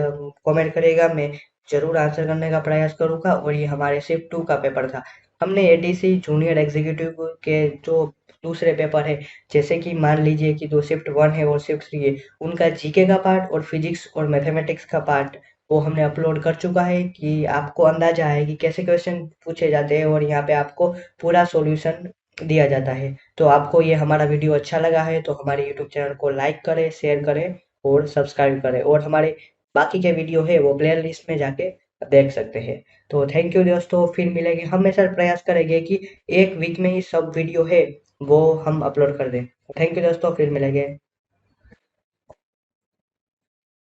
कमेंट करेगा, मैं जरूर आंसर करने का प्रयास करूंगा। और ये हमारे शिफ्ट 2 का पेपर था। हमने एडीसी जूनियर एग्जीक्यूटिव के जो दूसरे पेपर है, जैसे कि मान लीजिए कि जो शिफ्ट 1 है और शिफ्ट 3 है, उनका जीके का पार्ट और फिजिक्स और मैथमेटिक्स का पार्ट वो हमने अपलोड कर चुका है, कि आपको अंदाजा है कि कैसे क्वेश्चन पूछे जाते हैं और यहाँ पे आपको पूरा सॉल्यूशन दिया जाता है। तो आपको ये हमारा वीडियो अच्छा लगा है तो हमारे यूट्यूब चैनल को लाइक करें, शेयर करें और सब्सक्राइब करें, और हमारे बाकी के वीडियो है वो प्ले लिस्ट में जाके देख सकते हैं। तो थैंक यू दोस्तों, फिर मिलेंगे। हम ऐसा प्रयास करेंगे कि एक वीक में ही सब वीडियो है वो हम अपलोड कर दें। थैंक यू दोस्तों, फिर मिलेंगे।